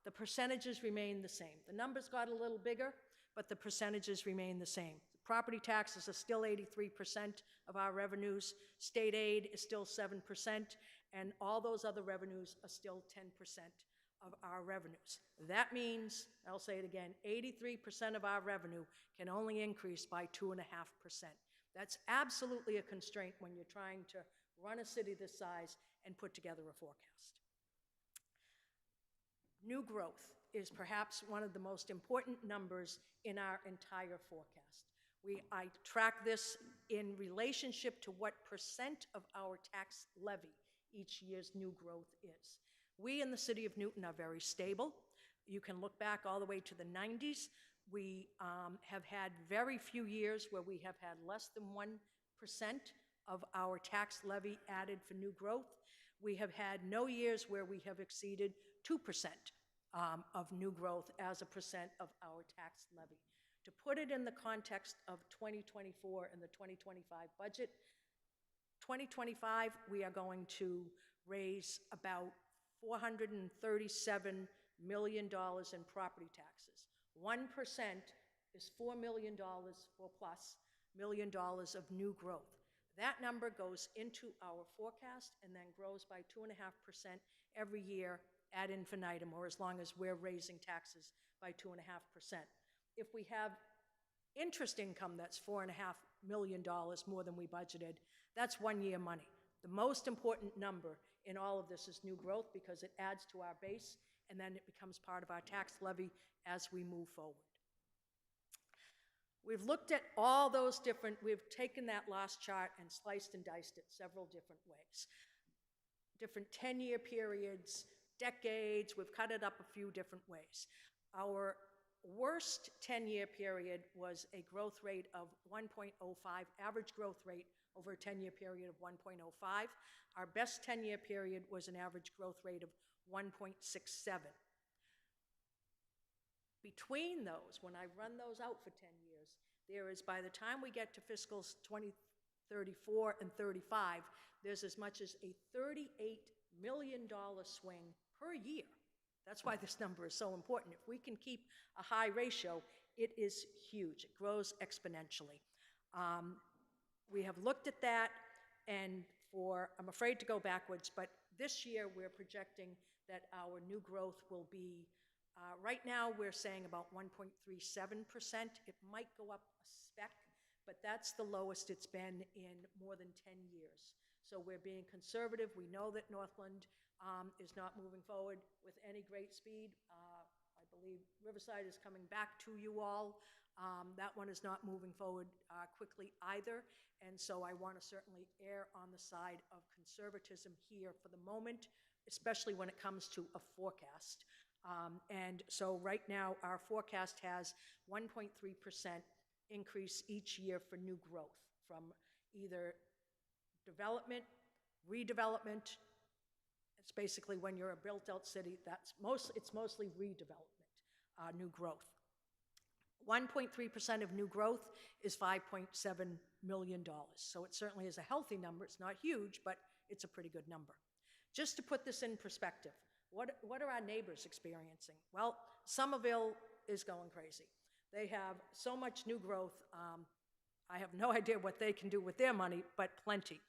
the percentages remain the same. The numbers got a little bigger, but the percentages remain the same. Property taxes are still 83% of our revenues. State aid is still 7%, and all those other revenues are still 10% of our revenues. That means, I'll say it again, 83% of our revenue can only increase by 2.5%. That's absolutely a constraint when you're trying to run a city this size and put together a forecast. New growth is perhaps one of the most important numbers in our entire forecast. I track this in relationship to what percent of our tax levy each year's new growth is. We in the city of Newton are very stable. You can look back all the way to the 90s. We have had very few years where we have had less than 1% of our tax levy added for new growth. We have had no years where we have exceeded 2% of new growth as a percent of our tax levy. To put it in the context of 2024 and the 2025 budget, 2025, we are going to raise about $437 million in property taxes. 1% is $4 million or plus of new growth. That number goes into our forecast and then grows by 2.5% every year ad infinitum, or as long as we're raising taxes by 2.5%. If we have interest income that's $4.5 million more than we budgeted, that's 1 year money. The most important number in all of this is new growth because it adds to our base and then it becomes part of our tax levy as we move forward. We've looked at all those different, we've taken that last chart and sliced and diced it several different ways. Different 10-year periods, decades, we've cut it up a few different ways. Our worst 10-year period was a growth rate of 1.05, average growth rate over a 10-year period of 1.05. Our best 10-year period was an average growth rate of 1.67. Between those, when I run those out for 10 years, there is, by the time we get to fiscals 2034 and 35, there's as much as a $38 million swing per year. That's why this number is so important. If we can keep a high ratio, it is huge. It grows exponentially. We have looked at that, and I'm afraid to go backwards, but this year we're projecting that our new growth will be, right now we're saying about 1.37%. It might go up a speck, but that's the lowest it's been in more than 10 years. So we're being conservative. We know that Northland is not moving forward with any great speed. I believe Riverside is coming back to you all. That one is not moving forward quickly either. And so I want to certainly err on the side of conservatism here for the moment, especially when it comes to a forecast. And so right now our forecast has 1.3% increase each year for new growth from either development, redevelopment. It's basically when you're a built-out city, it's mostly redevelopment, new growth. 1.3% of new growth is $5.7 million. So it certainly is a healthy number. It's not huge, but it's a pretty good number. Just to put this in perspective, what are our neighbors experiencing? Well, Somerville is going crazy. They have so much new growth. I have no idea what they can do with their money, but plenty.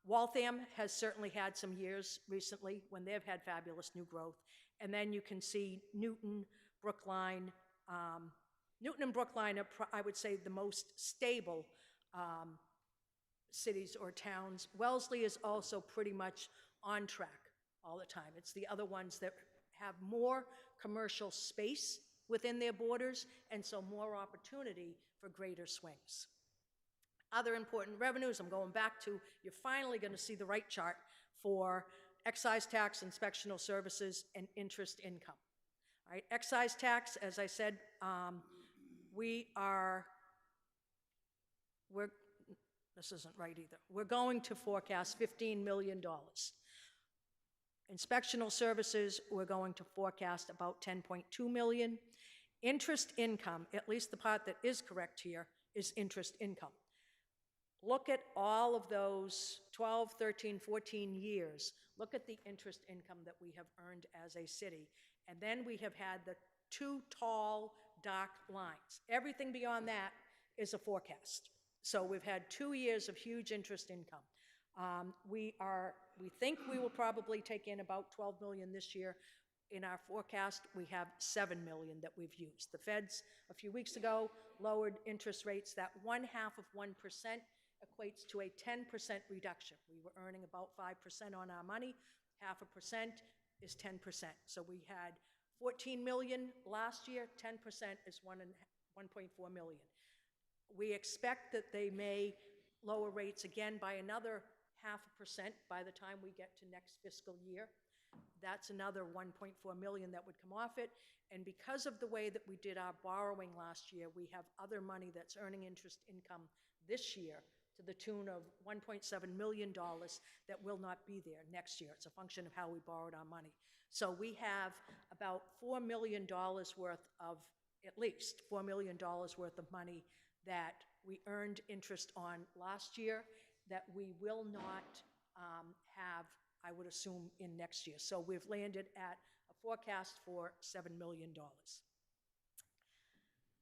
Waltham has certainly had some years recently when they've had fabulous new growth. And then you can see Newton, Brookline. Newton and Brookline are, I would say, the most stable cities or towns. Wellesley is also pretty much on track all the time. It's the other ones that have more commercial space within their borders, and so more opportunity for greater swings. Other important revenues, I'm going back to, you're finally going to see the right chart for excise tax, inspectional services, and interest income. All right, excise tax, as I said, this isn't right either. We're going to forecast $15 million. Inspectional services, we're going to forecast about 10.2 million. Interest income, at least the part that is correct here, is interest income. Look at all of those 12, 13, 14 years. Look at the interest income that we have earned as a city. And then we have had the two tall, dark lines. Everything beyond that is a forecast. So we've had 2 years of huge interest income. We think we will probably take in about 12 million this year. In our forecast, we have 7 million that we've used. The feds, a few weeks ago, lowered interest rates. That 0.5% equates to a 10% reduction. We were earning about 5% on our money. 0.5% is 10%. So we had 14 million last year. 10% is 1.4 million. We expect that they may lower rates again by another 0.5% by the time we get to next fiscal year. That's another 1.4 million that would come off it. And because of the way that we did our borrowing last year, we have other money that's earning interest income this year to the tune of $1.7 million that will not be there next year. It's a function of how we borrowed our money. So we have about $4 million worth of, at least $4 million worth of money that we earned interest on last year that we will not have, I would assume, in next year. So we've landed at a forecast for $7 million.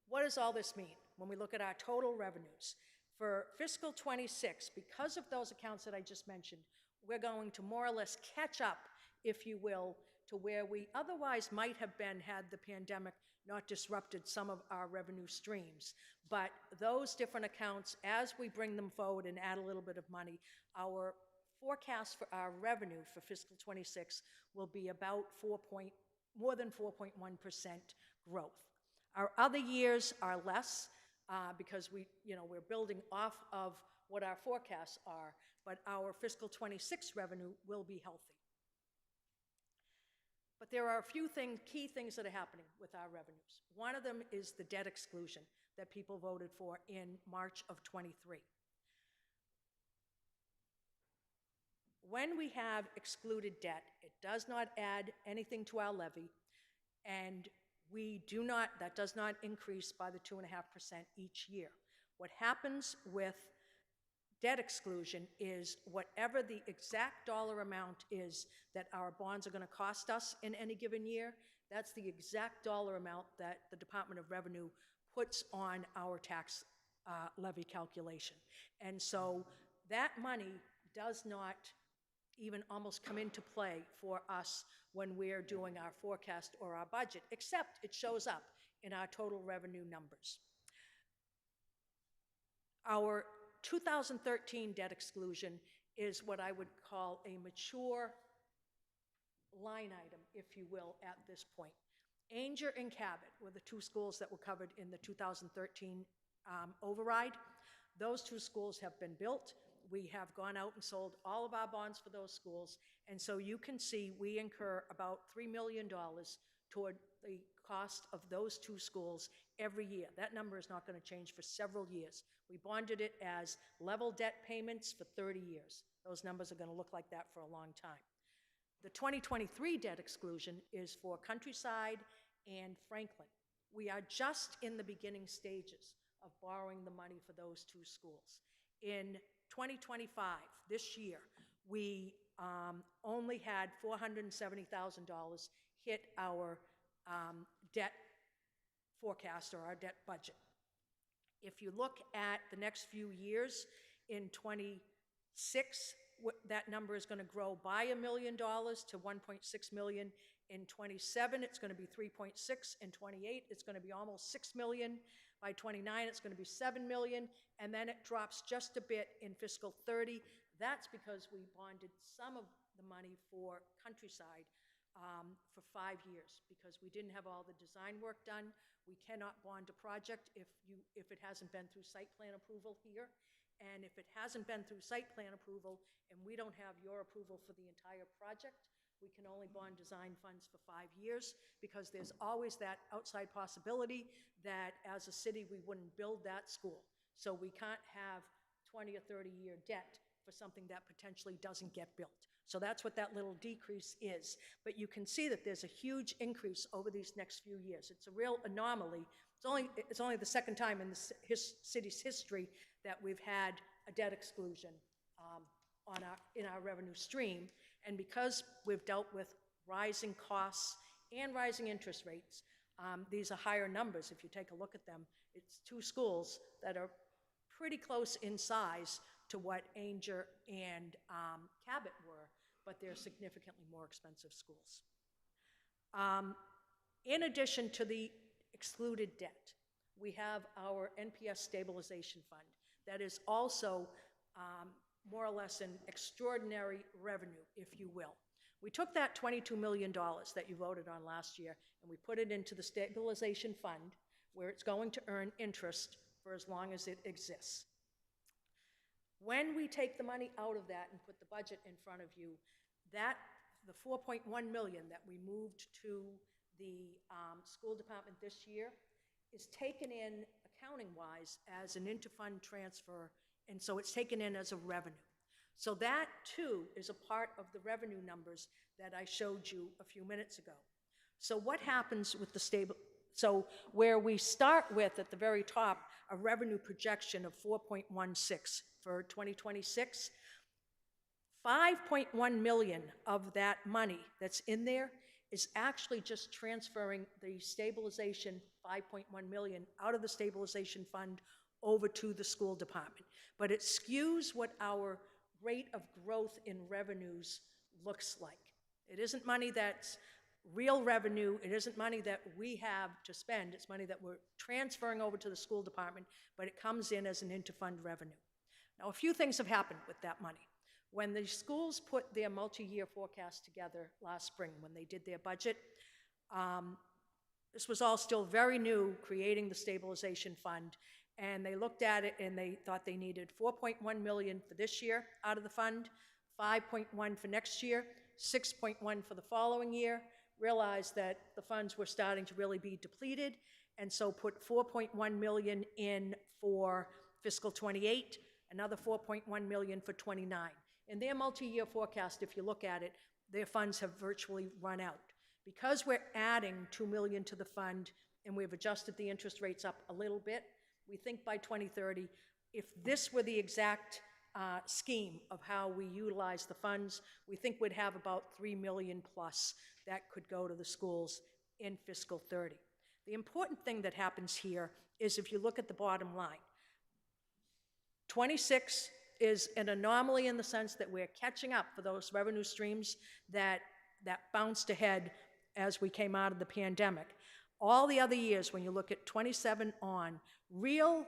What does all this mean when we look at our total revenues? For fiscal 26, because of those accounts that I just mentioned, we're going to more or less catch up, if you will, to where we otherwise might have been had the pandemic not disrupted some of our revenue streams. But those different accounts, as we bring them forward and add a little bit of money, our forecast for our revenue for fiscal 26 will be about more than 4.1% growth. Our other years are less because we're building off of what our forecasts are, but our fiscal 26 revenue will be healthy. But there are a few key things that are happening with our revenues. One of them is the debt exclusion that people voted for in March of 23. When we have excluded debt, it does not add anything to our levy, and that does not increase by the 2.5% each year. What happens with debt exclusion is whatever the exact dollar amount is that our bonds are going to cost us in any given year, that's the exact dollar amount that the Department of Revenue puts on our tax levy calculation. And so that money does not even almost come into play for us when we're doing our forecast or our budget, except it shows up in our total revenue numbers. Our 2013 debt exclusion is what I would call a mature line item, if you will, at this point. Ainger and Cabot were the two schools that were covered in the 2013 override. Those two schools have been built. We have gone out and sold all of our bonds for those schools, and so you can see we incur about $3 million toward the cost of those two schools every year. That number is not going to change for several years. We bonded it as level debt payments for 30 years. Those numbers are going to look like that for a long time. The 2023 debt exclusion is for Countryside and Franklin. We are just in the beginning stages of borrowing the money for those two schools. In 2025, this year, we only had $470,000 hit our debt forecast or our debt budget. If you look at the next few years, in 26, that number is going to grow by $1 million to 1.6 million. In 27, it's going to be 3.6. In 28, it's going to be almost 6 million. By 29, it's going to be 7 million. And then it drops just a bit in fiscal 30. That's because we bonded some of the money for Countryside for 5 years because we didn't have all the design work done. We cannot bond a project if it hasn't been through site plan approval here. And if it hasn't been through site plan approval and we don't have your approval for the entire project, We can only bond design funds for 5 years because there's always that outside possibility that as a city, we wouldn't build that school. So we can't have 20 or 30-year debt for something that potentially doesn't get built. So that's what that little decrease is. But you can see that there's a huge increase over these next few years. It's a real anomaly. It's only the second time in the city's history that we've had a debt exclusion in our revenue stream. And because we've dealt with rising costs and rising interest rates, these are higher numbers. If you take a look at them, it's two schools that are pretty close in size to what Ainger and Cabot were, but they're significantly more expensive schools. In addition to the excluded debt, we have our NPS stabilization fund that is also more or less an extraordinary revenue, if you will. We took that $22 million that you voted on last year and we put it into the stabilization fund where it's going to earn interest for as long as it exists. When we take the money out of that and put the budget in front of you, the $4.1 million that we moved to the school department this year is taken in accounting-wise as an interfund transfer, and so it's taken in as a revenue. So that, too, is a part of the revenue numbers that I showed you a few minutes ago. So what happens with the so where we start with, at the very top, a revenue projection of 4.16 for 2026, 5.1 million of that money that's in there is actually just transferring the stabilization 5.1 million out of the stabilization fund over to the school department. But it skews what our rate of growth in revenues looks like. It isn't money that's real revenue. It isn't money that we have to spend. It's money that we're transferring over to the school department, but it comes in as an interfund revenue. Now, a few things have happened with that money. When the schools put their multi-year forecast together last spring, when they did their budget, this was all still very new, creating the stabilization fund, and they looked at it and they thought they needed 4.1 million for this year out of the fund, 5.1 for next year, 6.1 for the following year, realized that the funds were starting to really be depleted, and so put 4.1 million in for fiscal 28, another 4.1 million for 29. In their multi-year forecast, if you look at it, their funds have virtually run out. Because we're adding 2 million to the fund and we've adjusted the interest rates up a little bit, we think by 2030, if this were the exact scheme of how we utilize the funds, we think we'd have about 3 million plus that could go to the schools in fiscal 30. The important thing that happens here is if you look at the bottom line, 26 is an anomaly in the sense that we're catching up for those revenue streams that bounced ahead as we came out of the pandemic. All the other years, when you look at 27 on, real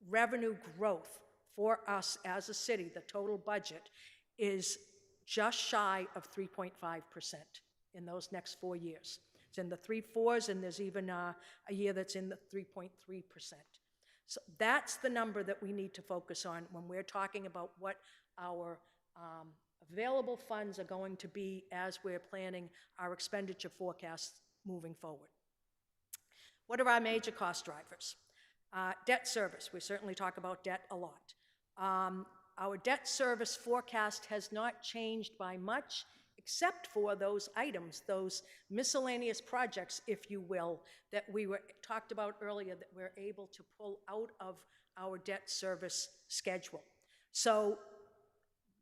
revenue growth for us as a city, the total budget, is just shy of 3.5% in those next 4 years. It's in the 3.4s, and there's even a year that's in the 3.3%. So that's the number that we need to focus on when we're talking about what our available funds are going to be as we're planning our expenditure forecasts moving forward. What are our major cost drivers? Debt service. We certainly talk about debt a lot. Our debt service forecast has not changed by much, except for those items, those miscellaneous projects, if you will, that we talked about earlier that we're able to pull out of our debt service schedule. So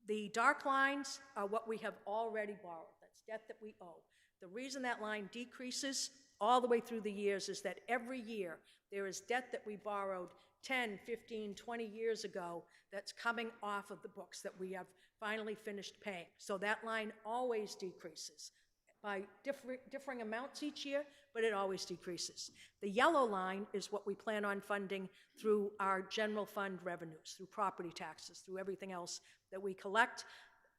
the dark lines are what we have already borrowed. That's debt that we owe. The reason that line decreases all the way through the years is that every year there is debt that we borrowed 10, 15, 20 years ago that's coming off of the books that we have finally finished paying. So that line always decreases by differing amounts each year, but it always decreases. The yellow line is what we plan on funding through our general fund revenues, through property taxes, through everything else that we collect.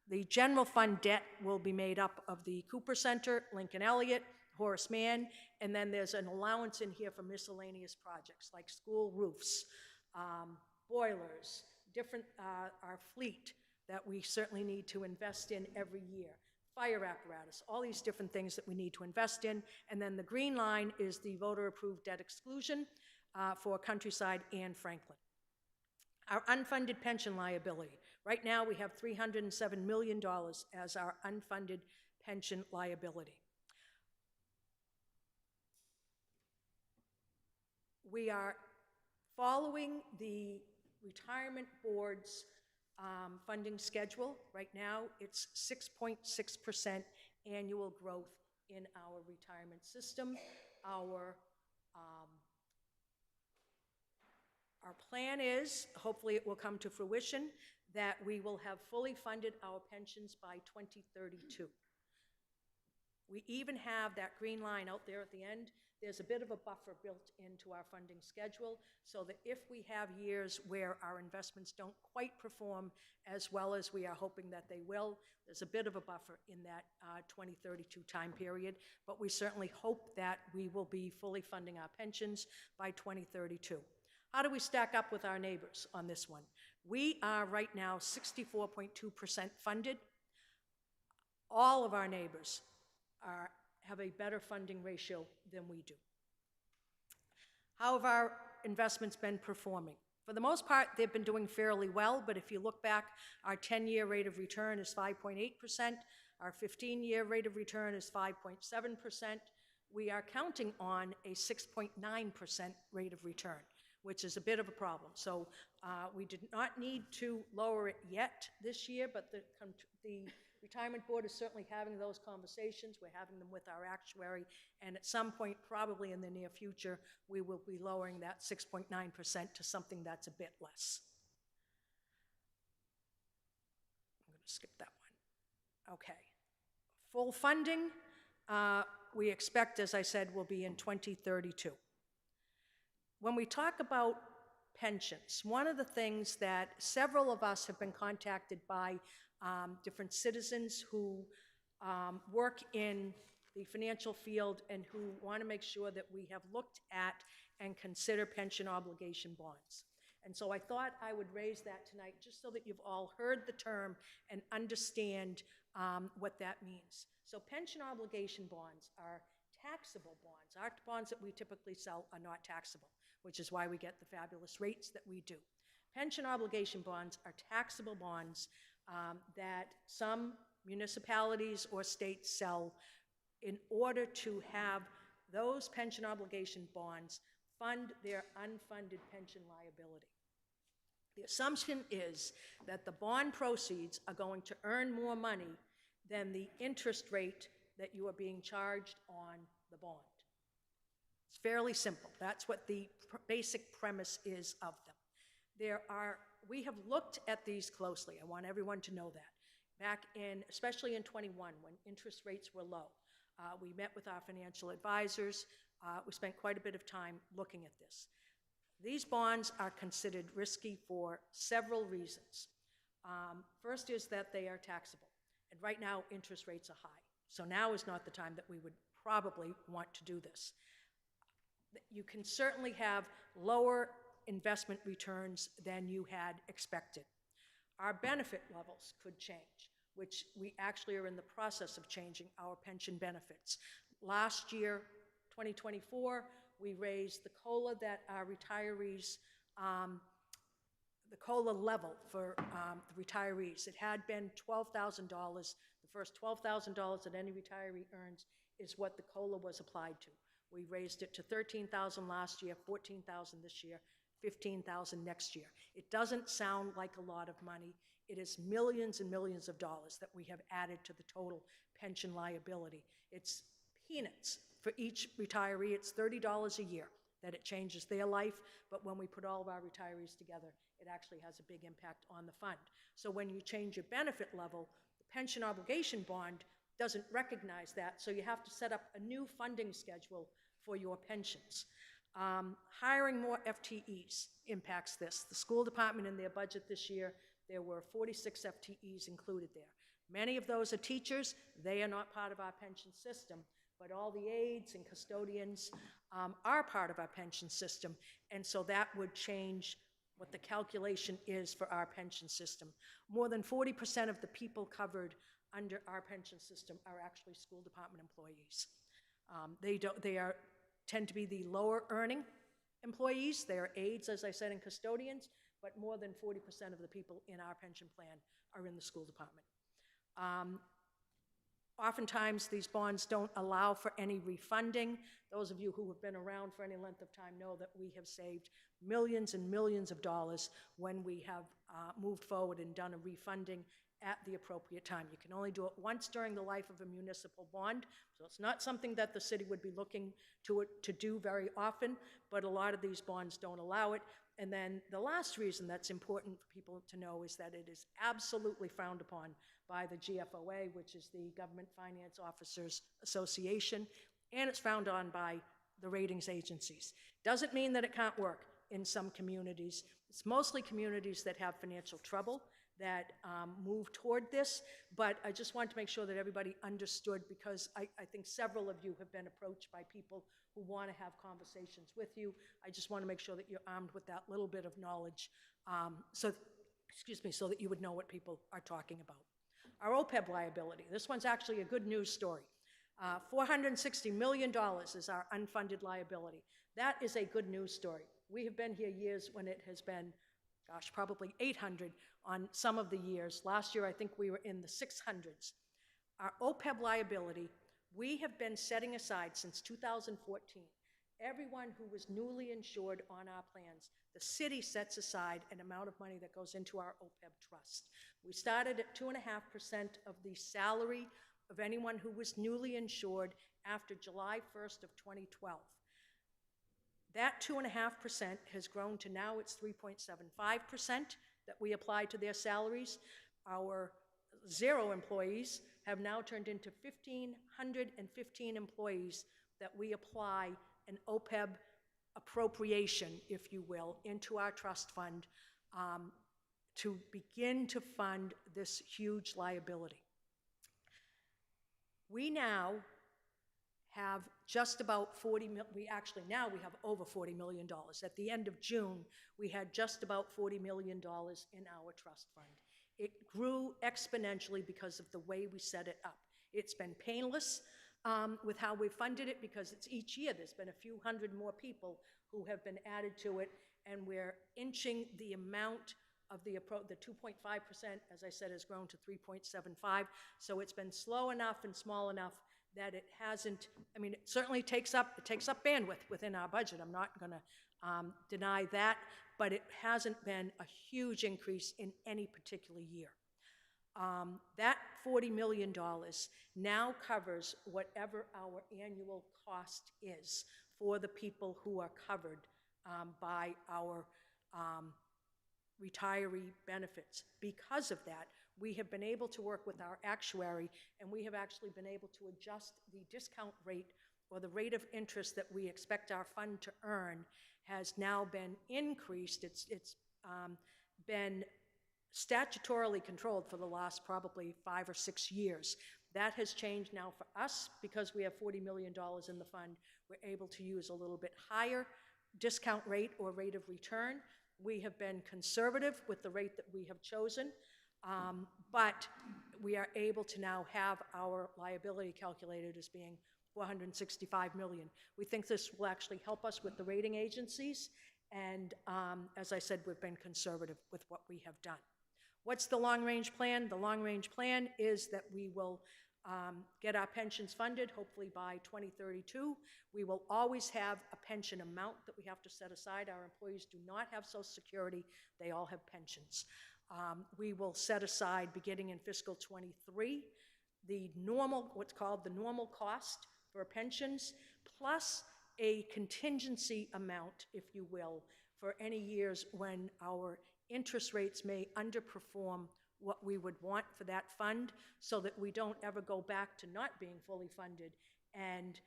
The general fund debt will be made up of the Cooper Center, Lincoln Elliott, Horace Mann, and then there's an allowance in here for miscellaneous projects like school roofs, boilers, different, our fleet that we certainly need to invest in every year. fire apparatus, all these different things that we need to invest in. And then the green line is the voter-approved debt exclusion for Countryside and Franklin. Our unfunded pension liability. Right now, we have $307 million as our unfunded pension liability. We are following the retirement board's funding schedule. Right now, it's 6.6% annual growth in our retirement system. Our plan is, hopefully it will come to fruition, that we will have fully funded our pensions by 2032. We even have that green line out there at the end. There's a bit of a buffer built into our funding schedule so that if we have years where our investments don't quite perform as well as we are hoping that they will, there's a bit of a buffer in that 2032 time period. But we certainly hope that we will be fully funding our pensions by 2032. How do we stack up with our neighbors on this one? We are right now 64.2% funded. All of our neighbors have a better funding ratio than we do. How have our investments been performing? For the most part, they've been doing fairly well, but if you look back, our 10-year rate of return is 5.8%. Our 15-year rate of return is 5.7%. We are counting on a 6.9% rate of return, which is a bit of a problem. So we did not need to lower it yet this year, but the Retirement Board is certainly having those conversations. We're having them with our actuary, and at some point, probably in the near future, we will be lowering that 6.9% to something that's a bit less. I'm going to skip that one. Okay. Full funding, we expect, as I said, will be in 2032. When we talk about pensions, one of the things that several of us have been contacted by different citizens who work in the financial field and who want to make sure that we have looked at and consider pension obligation bonds. And so I thought I would raise that tonight just so that you've all heard the term and understand what that means. So pension obligation bonds are taxable bonds. Our bonds that we typically sell are not taxable, which is why we get the fabulous rates that we do. Pension obligation bonds are taxable bonds that some municipalities or states sell in order to have those pension obligation bonds fund their unfunded pension liability. The assumption is that the bond proceeds are going to earn more money than the interest rate that you are being charged on the bond. It's fairly simple. That's what the basic premise is of them. We have looked at these closely. I want everyone to know that. Back in, especially in 21, when interest rates were low, we met with our financial advisors. We spent quite a bit of time looking at this. These bonds are considered risky for several reasons. First is that they are taxable. And right now, interest rates are high. So now is not the time that we would probably want to do this. You can certainly have lower investment returns than you had expected. Our benefit levels could change, which we actually are in the process of changing our pension benefits. Last year, 2024, we raised the COLA that our retirees, the COLA level for the retirees. It had been $12,000. The first $12,000 that any retiree earns is what the COLA was applied to. We raised it to $13,000 last year, $14,000 this year, $15,000 next year. It doesn't sound like a lot of money. It is millions and millions of dollars that we have added to the total pension liability. It's peanuts for each retiree. It's $30 a year that it changes their life, but when we put all of our retirees together, it actually has a big impact on the fund. So when you change your benefit level, the pension obligation bond doesn't recognize that, so you have to set up a new funding schedule for your pensions. Hiring more FTEs impacts this. The school department in their budget this year, there were 46 FTEs included there. Many of those are teachers. They are not part of our pension system, but all the aides and custodians are part of our pension system, and so that would change what the calculation is for our pension system. More than 40% of the people covered under our pension system are actually school department employees. Tend to be the lower earning employees. They are aides, as I said, and custodians, but more than 40% of the people in our pension plan are in the school department. Oftentimes, these bonds don't allow for any refunding. Those of you who have been around for any length of time know that we have saved millions and millions of dollars when we have moved forward and done a refunding at the appropriate time. You can only do it once during the life of a municipal bond, so it's not something that the city would be looking to do very often, but a lot of these bonds don't allow it. And then the last reason that's important for people to know is that it is absolutely frowned upon by the GFOA, which is the Government Finance Officers Association, and it's frowned on by the ratings agencies. Doesn't mean that it can't work in some communities. It's mostly communities that have financial trouble that move toward this, but I just wanted to make sure that everybody understood, because I think several of you have been approached by people who want to have conversations with you. I just want to make sure that you're armed with that little bit of knowledge, so that you would know what people are talking about. Our OPEB liability, this one's actually a good news story. $460 million is our unfunded liability. That is a good news story. We have been here years when it has been, gosh, probably 800 on some of the years. Last year, I think we were in the 600s. Our OPEB liability, we have been setting aside since 2014. Everyone who was newly insured on our plans, the city sets aside an amount of money that goes into our OPEB trust. We started at 2.5% of the salary of anyone who was newly insured after July 1st of 2012. That 2.5% has grown to now it's 3.75% that we apply to their salaries. Our zero employees have now turned into 1,515 employees that we apply an OPEB appropriation, if you will, into our trust fund to begin to fund this huge liability. We now have just about we have over $40 million. At the end of June, we had just about $40 million in our trust fund. It grew exponentially because of the way we set it up. It's been painless with how we funded it, because it's each year there's been a few hundred more people who have been added to it, and we're inching the amount of the 2.5%, as I said, has grown to 3.75. So it's been slow enough and small enough that it hasn't, it certainly takes up bandwidth within our budget. I'm not going to deny that, but it hasn't been a huge increase in any particular year. That $40 million now covers whatever our annual cost is for the people who are covered by our retiree benefits. Because of that, we have been able to work with our actuary, and we have actually been able to adjust the discount rate, or the rate of interest that we expect our fund to earn has now been increased. It's been statutorily controlled for the last probably 5 or 6 years. That has changed now for us because we have $40 million in the fund. We're able to use a little bit higher discount rate or rate of return. We have been conservative with the rate that we have chosen, but we are able to now have our liability calculated as being $465 million. We think this will actually help us with the rating agencies, and as I said, we've been conservative with what we have done. What's the long-range plan? The long-range plan is that we will get our pensions funded, hopefully by 2032. We will always have a pension amount that we have to set aside. Our employees do not have Social Security. They all have pensions. We will set aside, beginning in fiscal '23, the normal, what's called the normal cost for pensions, plus a contingency amount, if you will, for any years when our interest rates may underperform what we would want for that fund, so that we don't ever go back to not being fully funded, and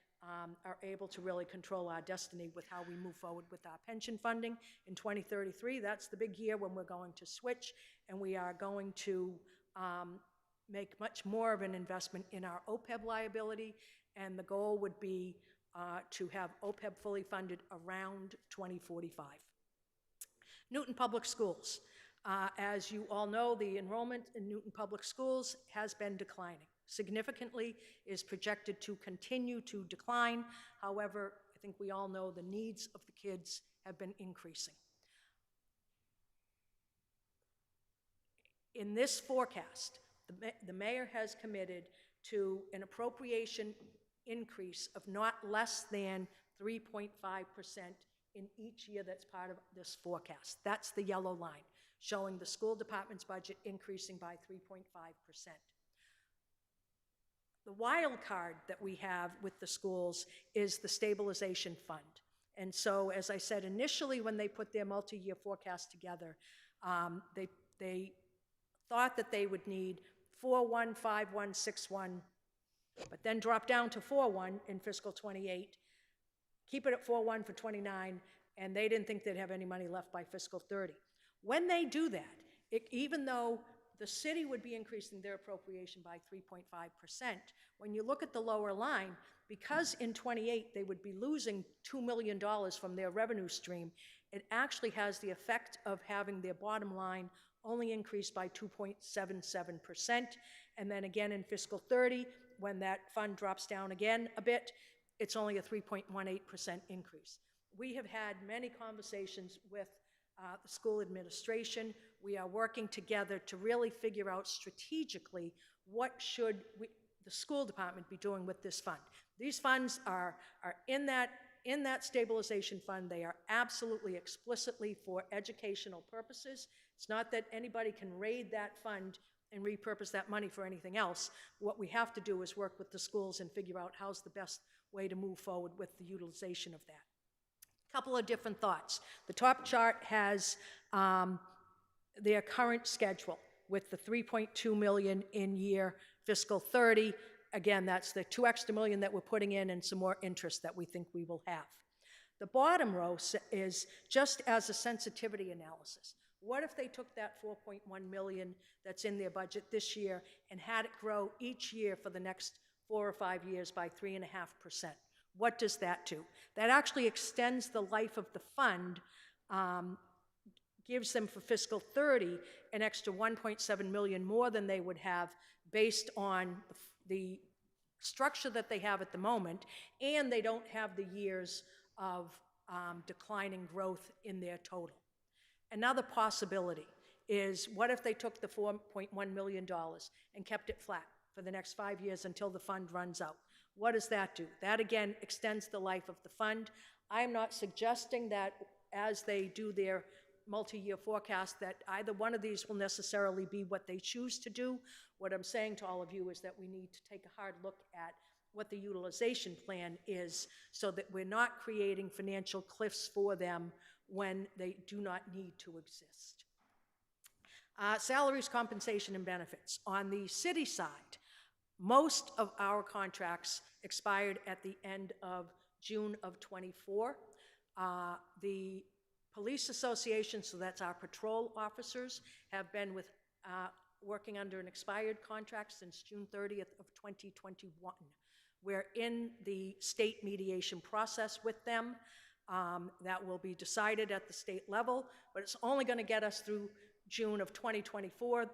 are able to really control our destiny with how we move forward with our pension funding. In 2033, that's the big year when we're going to switch, and we are going to make much more of an investment in our OPEB liability, and the goal would be to have OPEB fully funded around 2045. Newton Public Schools. As you all know, the enrollment in Newton Public Schools has been declining significantly, is projected to continue to decline. However, I think we all know the needs of the kids have been increasing. In this forecast, the mayor has committed to an appropriation increase of not less than 3.5% in each year that's part of this forecast. That's the yellow line, showing the school department's budget increasing by 3.5%. The wild card that we have with the schools is the stabilization fund. And so, as I said, initially when they put their multi-year forecast together, they thought that they would need 4.1, 5.1, 6.1, but then drop down to 4.1 in fiscal 28, keep it at 4.1 for 29, and they didn't think they'd have any money left by fiscal 30. When they do that, even though the city would be increasing their appropriation by 3.5%, when you look at the lower line, because in 28 they would be losing $2 million from their revenue stream, it actually has the effect of having their bottom line only increase by 2.77%. And then again in fiscal 30, when that fund drops down again a bit, it's only a 3.18% increase. We have had many conversations with the school administration. We are working together to really figure out strategically what should the school department be doing with this fund. These funds are in that stabilization fund. They are absolutely explicitly for educational purposes. It's not that anybody can raid that fund and repurpose that money for anything else. What we have to do is work with the schools and figure out how's the best way to move forward with the utilization of that. A couple of different thoughts. The top chart has their current schedule with the $3.2 million in year fiscal 30. Again, that's the $2 extra million that we're putting in and some more interest that we think we will have. The bottom row is just as a sensitivity analysis. What if they took that $4.1 million that's in their budget this year and had it grow each year for the next 4 or 5 years by 3.5%? What does that do? That actually extends the life of the fund, gives them for fiscal 30 an extra $1.7 million more than they would have based on the structure that they have at the moment, and they don't have the years of declining growth in their total. Another possibility is, what if they took the $4.1 million and kept it flat for the next 5 years until the fund runs out? What does that do? That, again, extends the life of the fund. I'm not suggesting that as they do their multi-year forecast that either one of these will necessarily be what they choose to do. What I'm saying to all of you is that we need to take a hard look at what the utilization plan is so that we're not creating financial cliffs for them when they do not need to exist. Salaries, compensation, and benefits. On the city side, most of our contracts expired at the end of June of '24. The Police Association, so that's our patrol officers, have been working under an expired contract since June 30th of 2021. We're in the state mediation process with them. That will be decided at the state level, but it's only going to get us through June of 2024.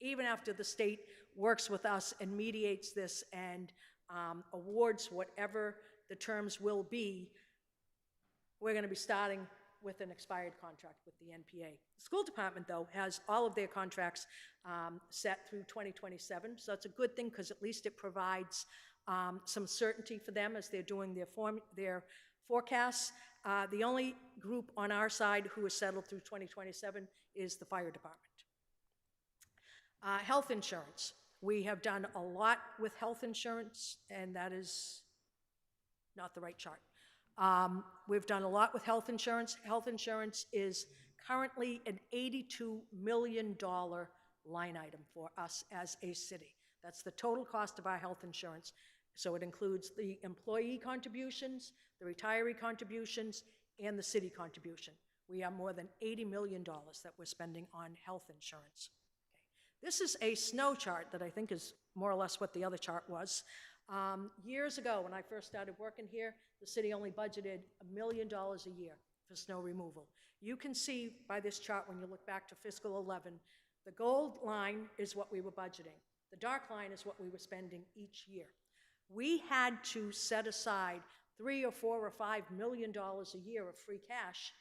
Even after the state works with us and mediates this and awards whatever the terms will be, we're going to be starting with an expired contract with the NPA. The school department, though, has all of their contracts set through 2027, so it's a good thing because at least it provides some certainty for them as they're doing their forecasts. The only group on our side who is settled through 2027 is the fire department. Health insurance. We have done a lot with health insurance, and that is not the right chart. We've done a lot with health insurance. Health insurance is currently an $82 million line item for us as a city. That's the total cost of our health insurance. So it includes the employee contributions, the retiree contributions, and the city contribution. We have more than $80 million that we're spending on health insurance. Okay. This is a snow chart that I think is more or less what the other chart was. Years ago, when I first started working here, the city only budgeted $1 million a year for snow removal. You can see by this chart, when you look back to fiscal 11, the gold line is what we were budgeting. The dark line is what we were spending each year. We had to set aside $3 or $4 or $5 million a year of free cash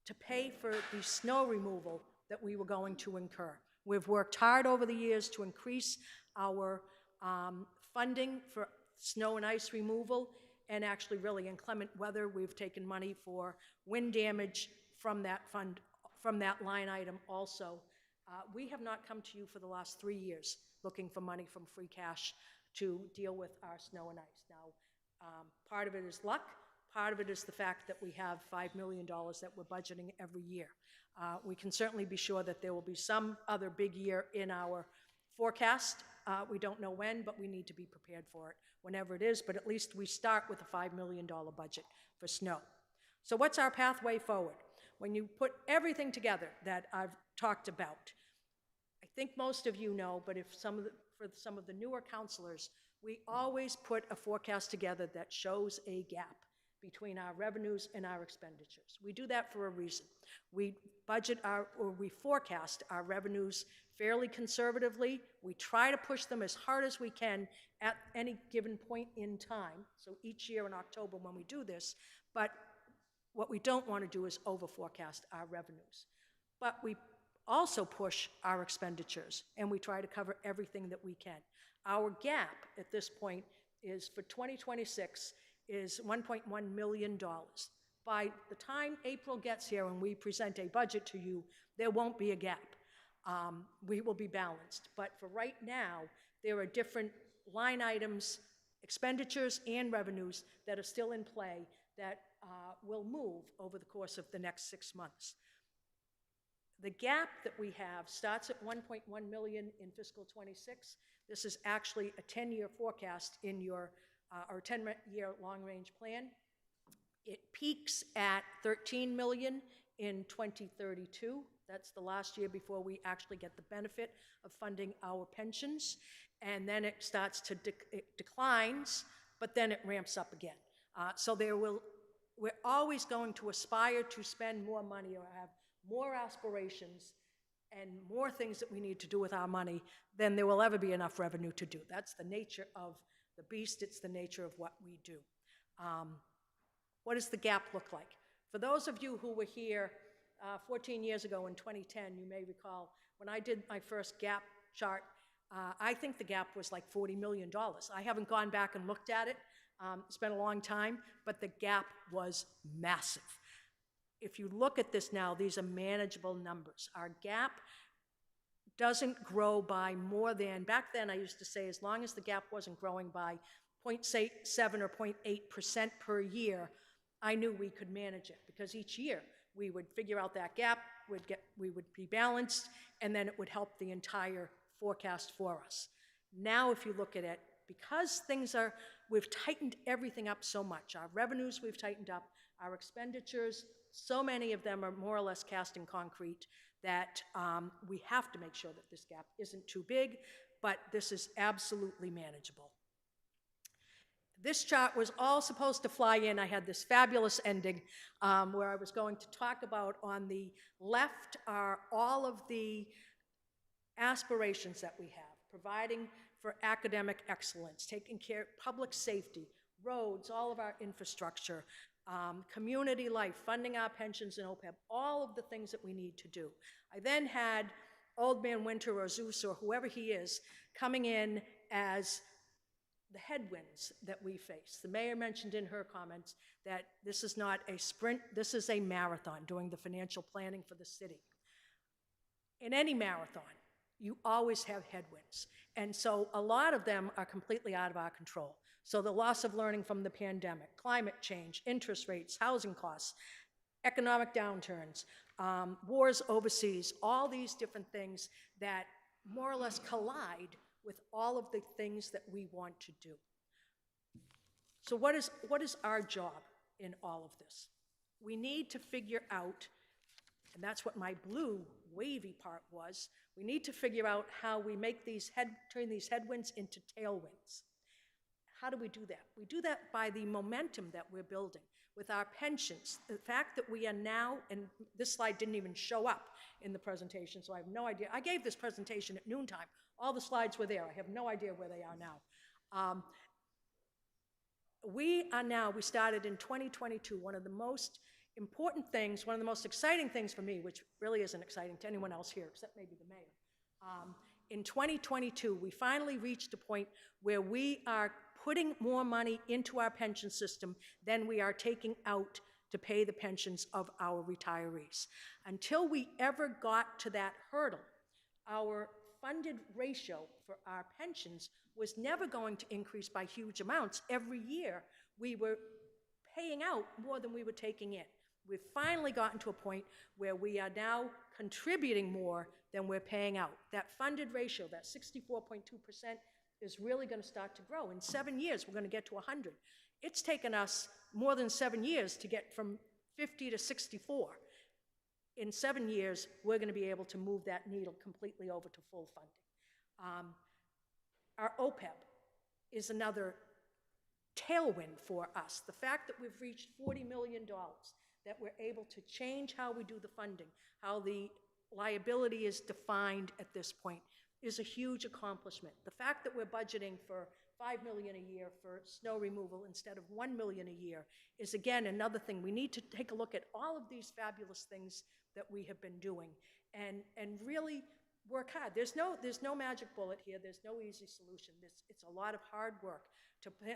to pay for the snow removal that we were going to incur. We've worked hard over the years to increase our funding for snow and ice removal, and actually really inclement weather, we've taken money for wind damage from that fund, from that line item also. We have not come to you for the last 3 years looking for money from free cash to deal with our snow and ice. Now, part of it is luck. Part of it is the fact that we have $5 million that we're budgeting every year. We can certainly be sure that there will be some other big year in our forecast. We don't know when, but we need to be prepared for it whenever it is, but at least we start with a $5 million budget for snow. So what's our pathway forward? When you put everything together that I've talked about, I think most of you know, but for some of the newer counselors, we always put a forecast together that shows a gap between our revenues and our expenditures. We do that for a reason. We we forecast our revenues fairly conservatively. We try to push them as hard as we can at any given point in time. So each year in October when we do this, but what we don't want to do is over-forecast our revenues. But we also push our expenditures, and we try to cover everything that we can. Our gap at this point is, for 2026, is $1.1 million. By the time April gets here and we present a budget to you, there won't be a gap. We will be balanced. But for right now, there are different line items, expenditures and revenues that are still in play that will move over the course of the next 6 months. The gap that we have starts at 1.1 million in fiscal 26. This is actually a 10-year forecast in your, or 10-year long-range plan. It peaks at 13 million in 2032. That's the last year before we actually get the benefit of funding our pensions. And then it starts to, it declines, but then it ramps up again. So we're always going to aspire to spend more money or have more aspirations and more things that we need to do with our money than there will ever be enough revenue to do. That's the nature of the beast. It's the nature of what we do. What does the gap look like? For those of you who were here 14 years ago in 2010, you may recall, when I did my first gap chart, I think the gap was like $40 million. I haven't gone back and looked at it. It's been a long time, but the gap was massive. If you look at this now, these are manageable numbers. Our gap doesn't grow by more than, back then I used to say, as long as the gap wasn't growing by 0.7 or 0.8% per year, I knew we could manage it, because each year we would figure out that gap, we would be balanced, and then it would help the entire forecast for us. Now if you look at it, because we've tightened everything up so much, our revenues we've tightened up, our expenditures, so many of them are more or less cast in concrete that we have to make sure that this gap isn't too big, but this is absolutely manageable. This chart was all supposed to fly in. I had this fabulous ending where I was going to talk about, on the left are all of the aspirations that we have, providing for academic excellence, taking care of public safety, roads, all of our infrastructure, community life, funding our pensions and OPEB, all of the things that we need to do. I then had Old Man Winter or Zeus or whoever he is coming in as the headwinds that we face. The mayor mentioned in her comments that this is not a sprint, this is a marathon, doing the financial planning for the city. In any marathon, you always have headwinds. And so a lot of them are completely out of our control. So the loss of learning from the pandemic, climate change, interest rates, housing costs, economic downturns, wars overseas, all these different things that more or less collide with all of the things that we want to do. So what is our job in all of this? We need to figure out, and that's what my blue wavy part was, we need to figure out how we make turn these headwinds into tailwinds. How do we do that? We do that by the momentum that we're building with our pensions. The fact that we are now, and this slide didn't even show up in the presentation, so I have no idea. I gave this presentation at noontime. All the slides were there. I have no idea where they are now. We started in 2022. One of the most important things, one of the most exciting things for me, which really isn't exciting to anyone else here except maybe the mayor. In 2022, we finally reached a point where we are putting more money into our pension system than we are taking out to pay the pensions of our retirees. Until we ever got to that hurdle, our funded ratio for our pensions was never going to increase by huge amounts. Every year, we were paying out more than we were taking in. We've finally gotten to a point where we are now contributing more than we're paying out. That funded ratio, that 64.2%, is really going to start to grow. In 7 years, we're going to get to 100. It's taken us more than 7 years to get from 50 to 64. In 7 years, we're going to be able to move that needle completely over to full funding. Our OPEB is another tailwind for us. The fact that we've reached $40 million, that we're able to change how we do the funding, how the liability is defined at this point, is a huge accomplishment. The fact that we're budgeting for $5 million a year for snow removal instead of $1 million a year is, again, another thing. We need to take a look at all of these fabulous things that we have been doing and really work hard. There's no magic bullet here. There's no easy solution. It's a lot of hard work.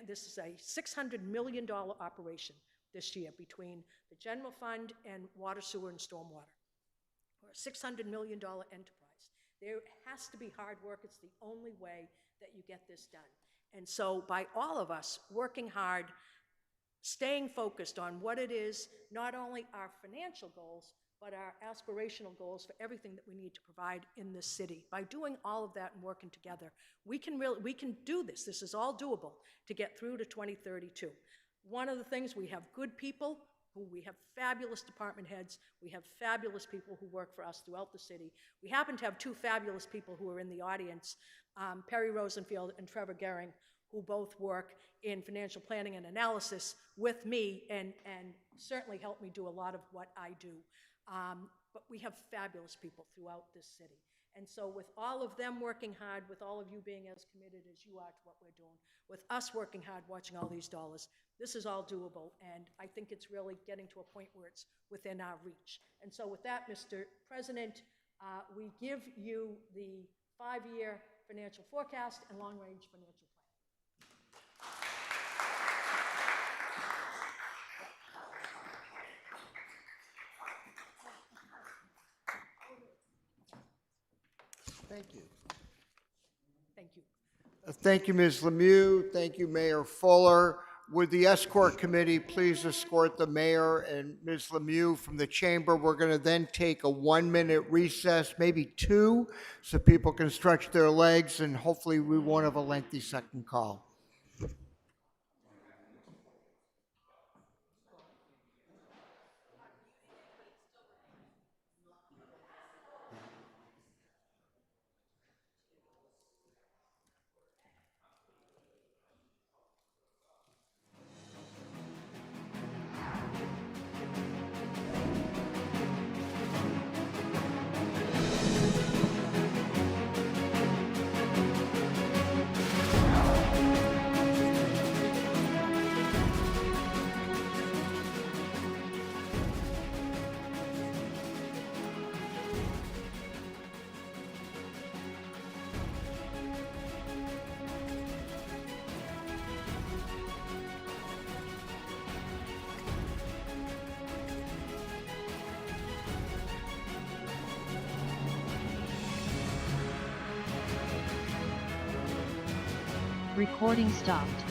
This is a $600 million operation this year between the general fund and water, sewer, and stormwater. We're a $600 million enterprise. There has to be hard work. It's the only way that you get this done. And so by all of us working hard, staying focused on what it is, not only our financial goals, but our aspirational goals for everything that we need to provide in this city. By doing all of that and working together, we can do this. This is all doable to get through to 2032. One of the things, we have good people, we have fabulous department heads, we have fabulous people who work for us throughout the city. We happen to have two fabulous people who are in the audience, Perry Rosenfield and Trevor Gehring, who both work in financial planning and analysis with me and certainly help me do a lot of what I do. But we have fabulous people throughout this city. And so with all of them working hard, with all of you being as committed as you are to what we're doing, with us working hard, watching all these dollars, this is all doable. And I think it's really getting to a point where it's within our reach. And so with that, Mr. President, we give you the 5-year financial forecast and long-range financial plan. Thank you. Thank you. Thank you, Ms. Lemieux. Thank you, Mayor Fuller. Would the escort committee please escort the mayor and Ms. Lemieux from the chamber? We're going to then take a 1-minute recess, maybe 2, so people can stretch their legs, and hopefully we won't have a lengthy second call. Recording stopped.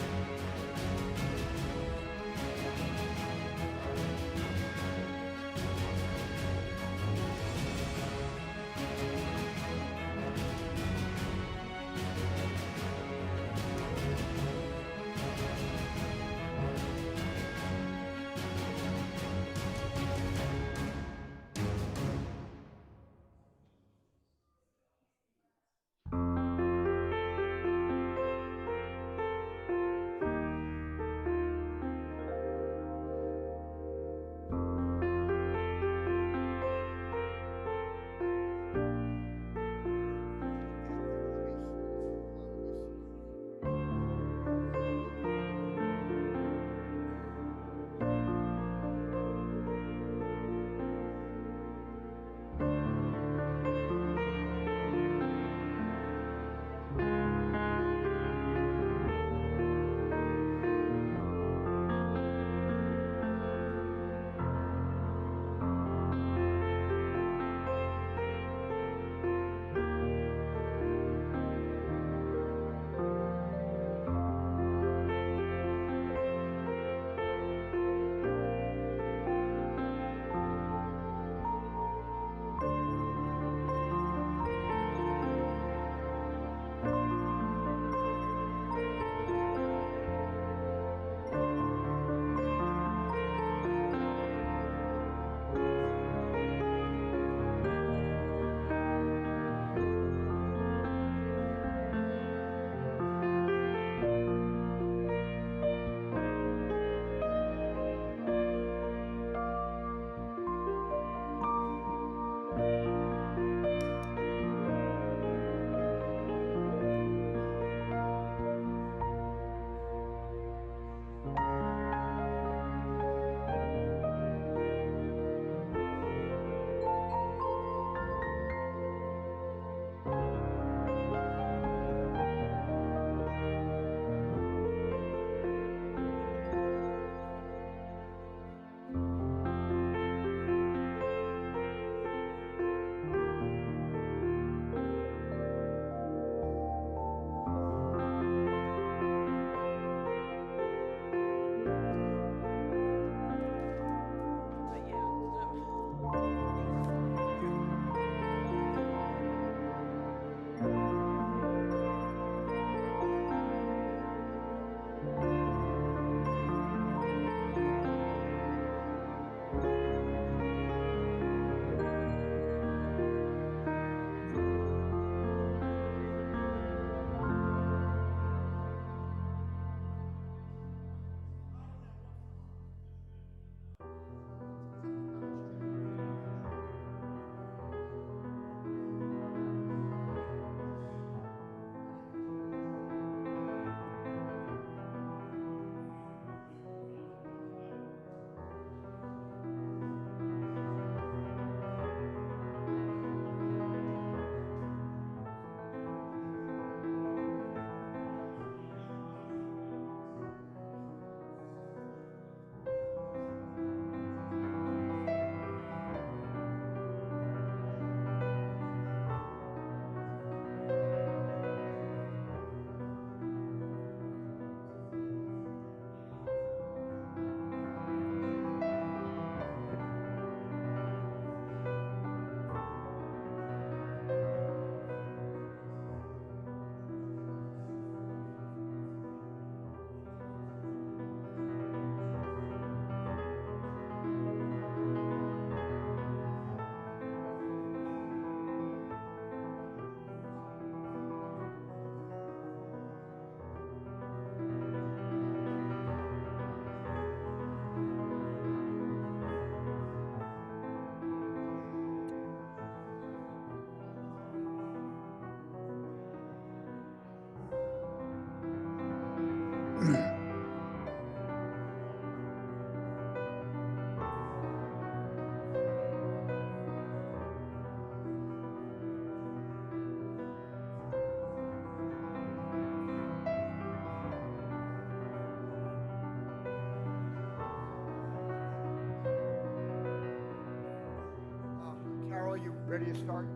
Michelle, you ready to start?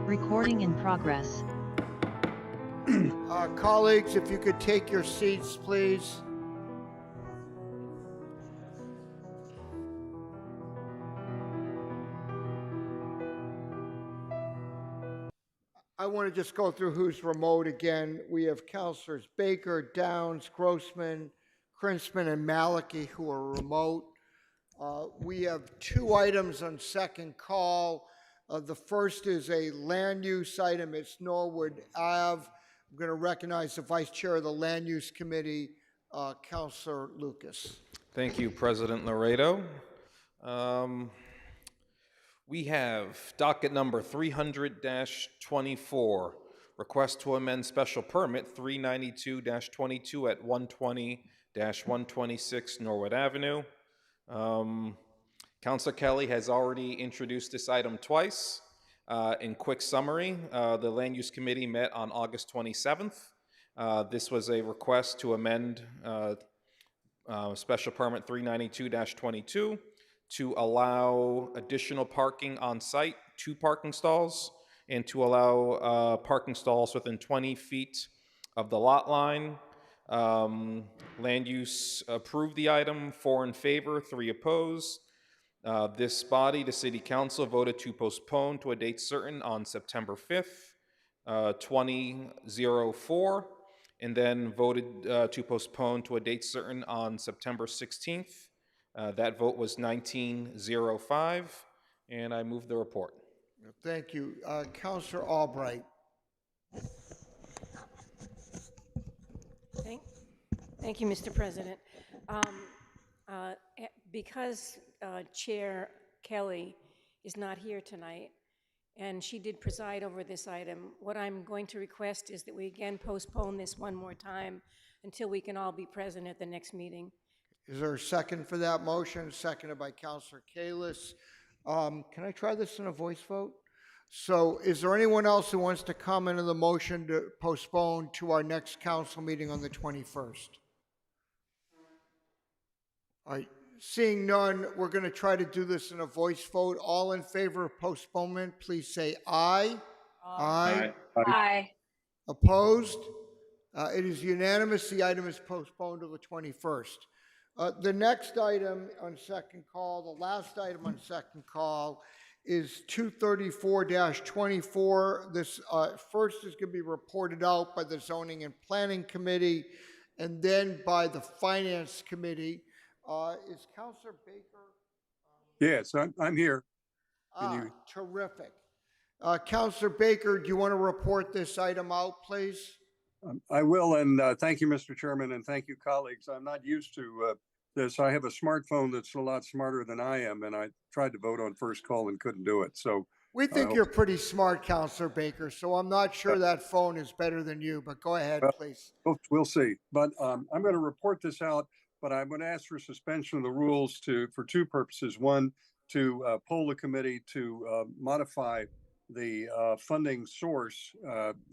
Recording in progress. Colleagues, if you could take your seats, please. I want to just go through who's remote again. We have Councilors Baker, Downs, Grossman, Krinsman, and Maliki who are remote. We have two items on second call. The first is a land use item. It's Norwood Ave. I'm going to recognize the Vice Chair of the Land Use Committee, Councilor Lucas. Thank you, President Laredo. We have docket number 300-24, request to amend special permit 392-22 at 120-126 Norwood Avenue. Councilor Kelly has already introduced this item twice. In quick summary, the Land Use Committee met on August 27th. This was a request to amend special permit 392-22 to allow additional parking on site, 2 parking stalls, and to allow parking stalls within 20 feet of the lot line. Land use approved the item, 4 in favor, 3 opposed. This body, the City Council, voted to postpone to a date certain on September 5th, 2004, and then voted to postpone to a date certain on September 16th. That vote was 1905, and I move the report. Thank you. Councilor Albright. Thank you, Mr. President. Because Chair Kelly is not here tonight, and she did preside over this item, what I'm going to request is that we again postpone this one more time until we can all be present at the next meeting. Is there a second for that motion? Seconded by Councilor Kalis. Can I try this in a voice vote? So is there anyone else who wants to comment on the motion to postpone to our next council meeting on the 21st? All right, seeing none, we're going to try to do this in a voice vote. All in favor of postponement, please say aye. Aye. Aye. Opposed? It is unanimous. The item is postponed to the 21st. The next item on second call, the last item on second call, is 234-24. This first is going to be reported out by the Zoning and Planning Committee and then by the Finance Committee. Is Councilor Baker? Yes, I'm here. Terrific. Councilor Baker, do you want to report this item out, please? I will, and thank you, Mr. Chairman, and thank you, colleagues. I'm not used to this. I have a smartphone that's a lot smarter than I am, and I tried to vote on first call and couldn't do it. So we think you're pretty smart, Councilor Baker, so I'm not sure that phone is better than you, but go ahead, please. We'll see. But I'm going to report this out, but I'm going to ask for suspension of the rules for 2 purposes. One, to poll the committee to modify the funding source,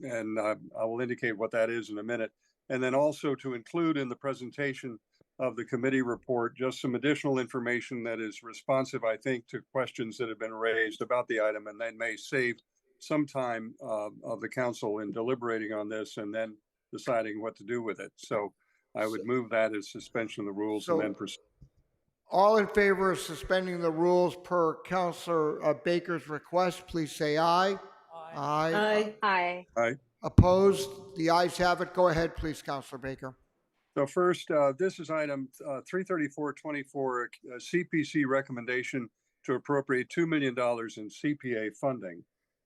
and I will indicate what that is in a minute. And then also to include in the presentation of the committee report just some additional information that is responsive, I think, to questions that have been raised about the item, and then may save some time of the council in deliberating on this and then deciding what to do with it. So I would move that as suspension of the rules and then proceed. All in favor of suspending the rules per Councilor Baker's request, please say aye. Aye. Aye. Aye. Aye. Opposed? The ayes have it. Go ahead, please, Councilor Baker. So first, this is item 33424, CPC recommendation to appropriate $2 million in CPA funding.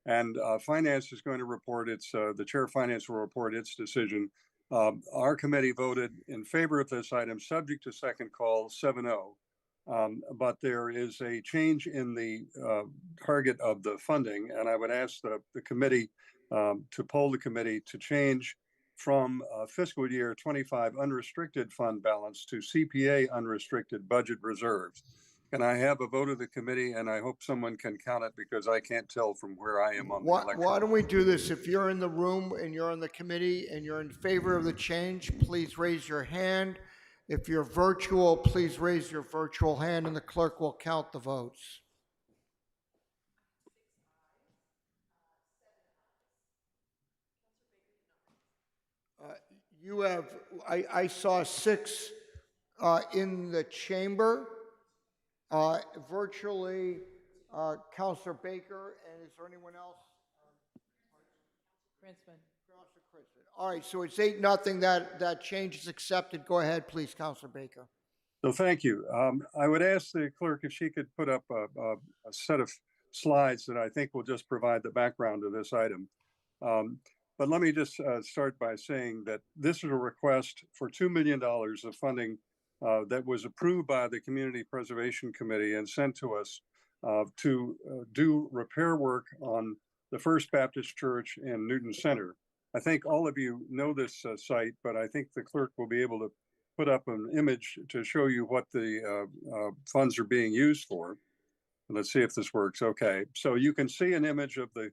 And Finance is going to report the Chair of Finance will report its decision. Our committee voted in favor of this item, subject to second call 7-0. But there is a change in the target of the funding, and I would ask the committee to poll the committee to change from fiscal year 25 unrestricted fund balance to CPA unrestricted budget reserves. Can I have a vote of the committee? And I hope someone can count it because I can't tell from where I am on the electronic. Why don't we do this? If you're in the room and you're on the committee and you're in favor of the change, please raise your hand. If you're virtual, please raise your virtual hand and the clerk will count the votes. You have, I saw 6 in the chamber. Virtually, Counselor Baker, and is there anyone else? Princeman. Counselor Christman. All right, so it's 8-0. That change is accepted. Go ahead, please, Counselor Baker. So thank you. I would ask the clerk if she could put up a set of slides that I think will just provide the background of this item. But let me just start by saying that this is a request for $2 million of funding that was approved by the Community Preservation Committee and sent to us to do repair work on the First Baptist Church in Newton Center. I think all of you know this site, but I think the clerk will be able to put up an image to show you what the funds are being used for. Let's see if this works. Okay, so you can see an image of the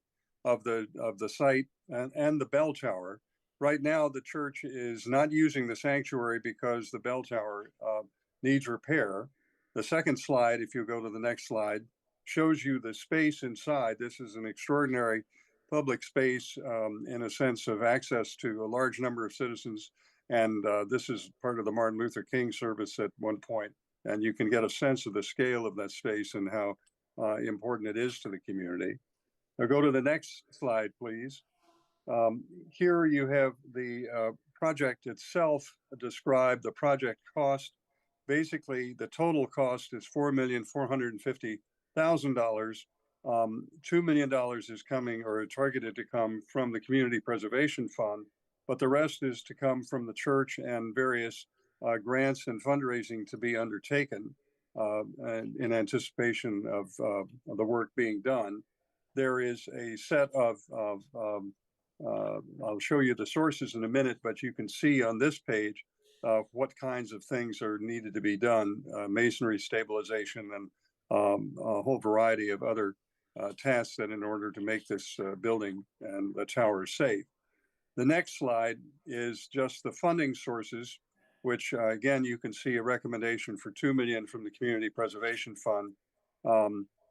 site and the bell tower. Right now, the church is not using the sanctuary because the bell tower needs repair. The second slide, if you go to the next slide, shows you the space inside. This is an extraordinary public space in a sense of access to a large number of citizens. And this is part of the Martin Luther King service at one point. And you can get a sense of the scale of that space and how important it is to the community. Now go to the next slide, please. Here you have the project itself described, the project cost. Basically, the total cost is $4,450,000. $2 million is coming or targeted to come from the Community Preservation Fund, but the rest is to come from the church and various grants and fundraising to be undertaken in anticipation of the work being done. There is a set of I'll show you the sources in a minute, but you can see on this page what kinds of things are needed to be done, masonry stabilization and a whole variety of other tasks that in order to make this building and the tower safe. The next slide is just the funding sources, which again, you can see a recommendation for $2 million from the Community Preservation Fund.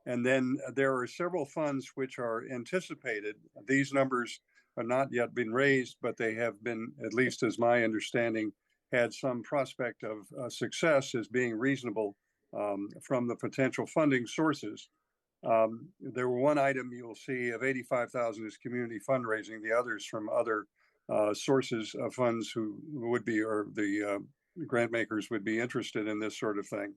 And then there are several funds which are anticipated. These numbers are not yet been raised, but they have been, at least as my understanding, had some prospect of success as being reasonable from the potential funding sources. There were one item you will see of $85,000 is community fundraising, the others from other sources of funds who would be, or the grant makers would be interested in this sort of thing.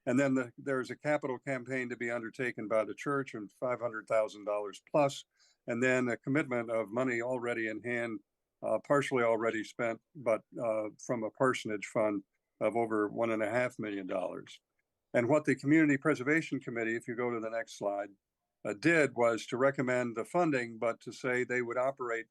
And then there's a capital campaign to be undertaken by the church and $500,000 plus, and then a commitment of money already in hand, partially already spent, but from a parsonage fund of over $1.5 million. And what the Community Preservation Committee, if you go to the next slide, did was to recommend the funding, but to say they would operate,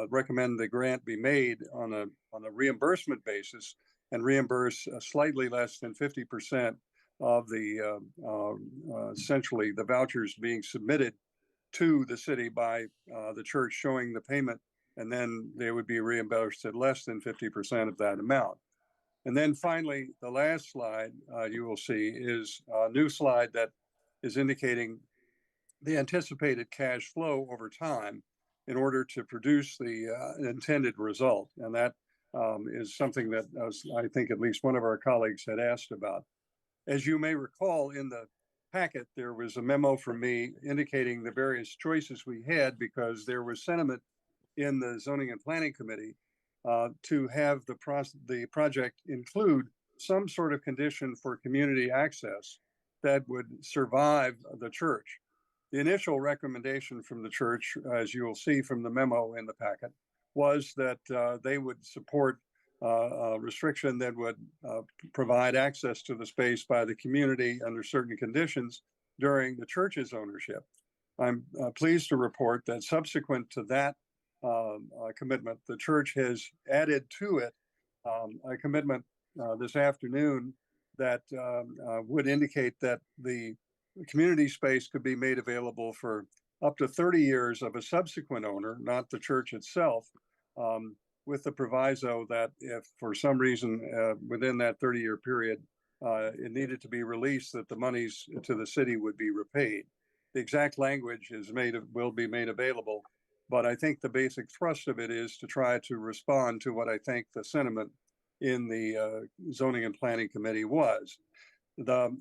recommend the grant be made on a reimbursement basis and reimburse slightly less than 50% of the essentially the vouchers being submitted to the city by the church showing the payment, and then they would be reimbursed at less than 50% of that amount. And then finally, the last slide you will see is a new slide that is indicating the anticipated cash flow over time in order to produce the intended result. And that is something that I think at least one of our colleagues had asked about. As you may recall, in the packet, there was a memo from me indicating the various choices we had because there was sentiment in the Zoning and Planning Committee to have the project include some sort of condition for community access that would survive the church. The initial recommendation from the church, as you will see from the memo in the packet, was that they would support a restriction that would provide access to the space by the community under certain conditions during the church's ownership. I'm pleased to report that subsequent to that commitment, the church has added to it a commitment this afternoon that would indicate that the community space could be made available for up to 30 years of a subsequent owner, not the church itself, with the proviso that if for some reason within that 30-year period it needed to be released, that the monies to the city would be repaid. The exact language will be made available, but I think the basic thrust of it is to try to respond to what I think the sentiment in the Zoning and Planning Committee was. The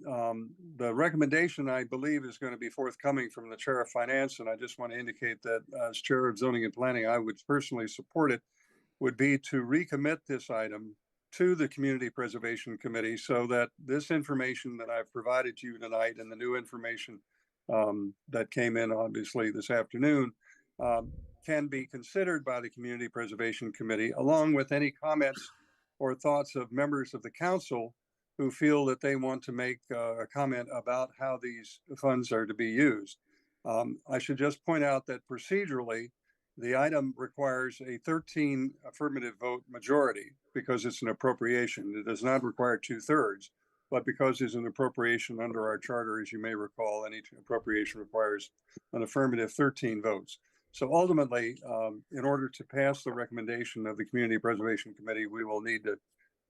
recommendation, I believe, is going to be forthcoming from the Chair of Finance, and I just want to indicate that as Chair of Zoning and Planning, I would personally support it, would be to recommit this item to the Community Preservation Committee so that this information that I've provided to you tonight and the new information that came in obviously this afternoon can be considered by the Community Preservation Committee, along with any comments or thoughts of members of the council who feel that they want to make a comment about how these funds are to be used. I should just point out that procedurally, the item requires a 13 affirmative vote majority because it's an appropriation. It does not require 2/3, but because it's an appropriation under our charter, as you may recall, any appropriation requires an affirmative 13 votes. So ultimately, in order to pass the recommendation of the Community Preservation Committee, we will need to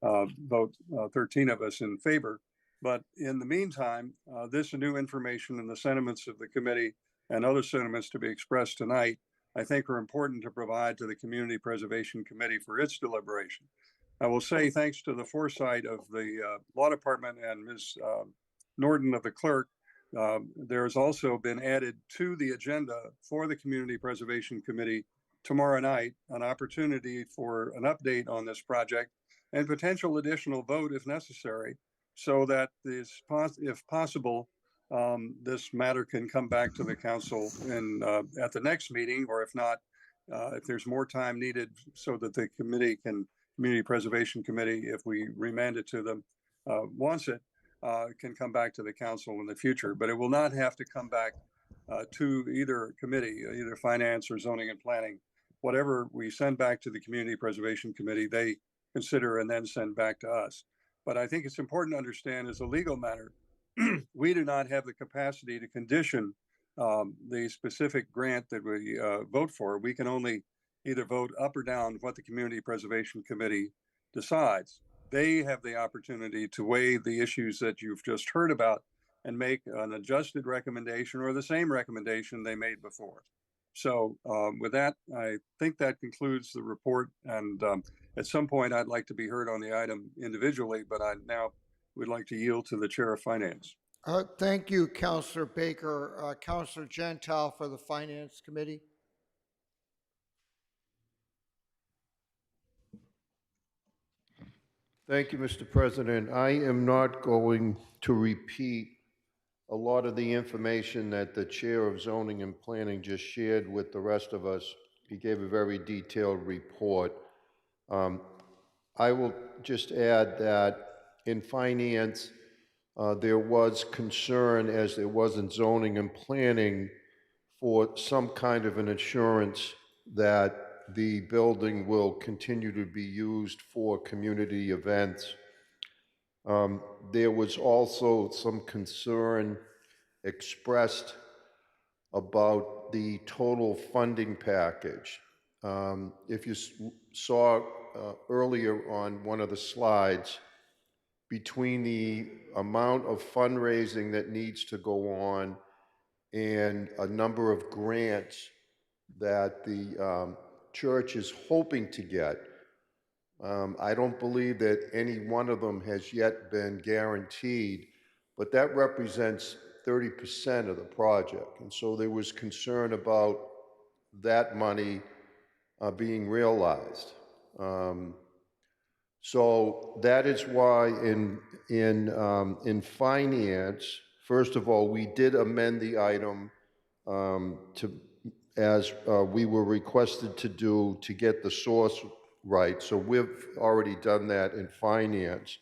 vote 13 of us in favor. But in the meantime, this new information and the sentiments of the committee and other sentiments to be expressed tonight, I think are important to provide to the Community Preservation Committee for its deliberation. I will say thanks to the foresight of the Law Department and Ms. Norton of the clerk, there's also been added to the agenda for the Community Preservation Committee tomorrow night an opportunity for an update on this project and potential additional vote if necessary, so that if possible, this matter can come back to the council at the next meeting, or if not, if there's more time needed so that the Community Preservation Committee, if we remand it to them, wants it, can come back to the council in the future. But it will not have to come back to either committee, either Finance or Zoning and Planning. Whatever we send back to the Community Preservation Committee, they consider and then send back to us. But I think it's important to understand as a legal matter, we do not have the capacity to condition the specific grant that we vote for. We can only either vote up or down what the Community Preservation Committee decides. They have the opportunity to weigh the issues that you've just heard about and make an adjusted recommendation or the same recommendation they made before. So with that, I think that concludes the report. And at some point, I'd like to be heard on the item individually, but I now would like to yield to the Chair of Finance. Thank you, Councilor Baker. Councilor Gentile for the Finance Committee. Thank you, Mr. President. I am not going to repeat a lot of the information that the Chair of Zoning and Planning just shared with the rest of us. He gave a very detailed report. I will just add that in Finance, there was concern, as there was in Zoning and Planning, for some kind of an assurance that the building will continue to be used for community events. There was also some concern expressed about the total funding package. If you saw earlier on one of the slides, between the amount of fundraising that needs to go on and a number of grants that the church is hoping to get, I don't believe that any one of them has yet been guaranteed, but that represents 30% of the project. And so there was concern about that money being realized. So that is why in Finance, first of all, we did amend the item as we were requested to do to get the source right. So we've already done that in Finance.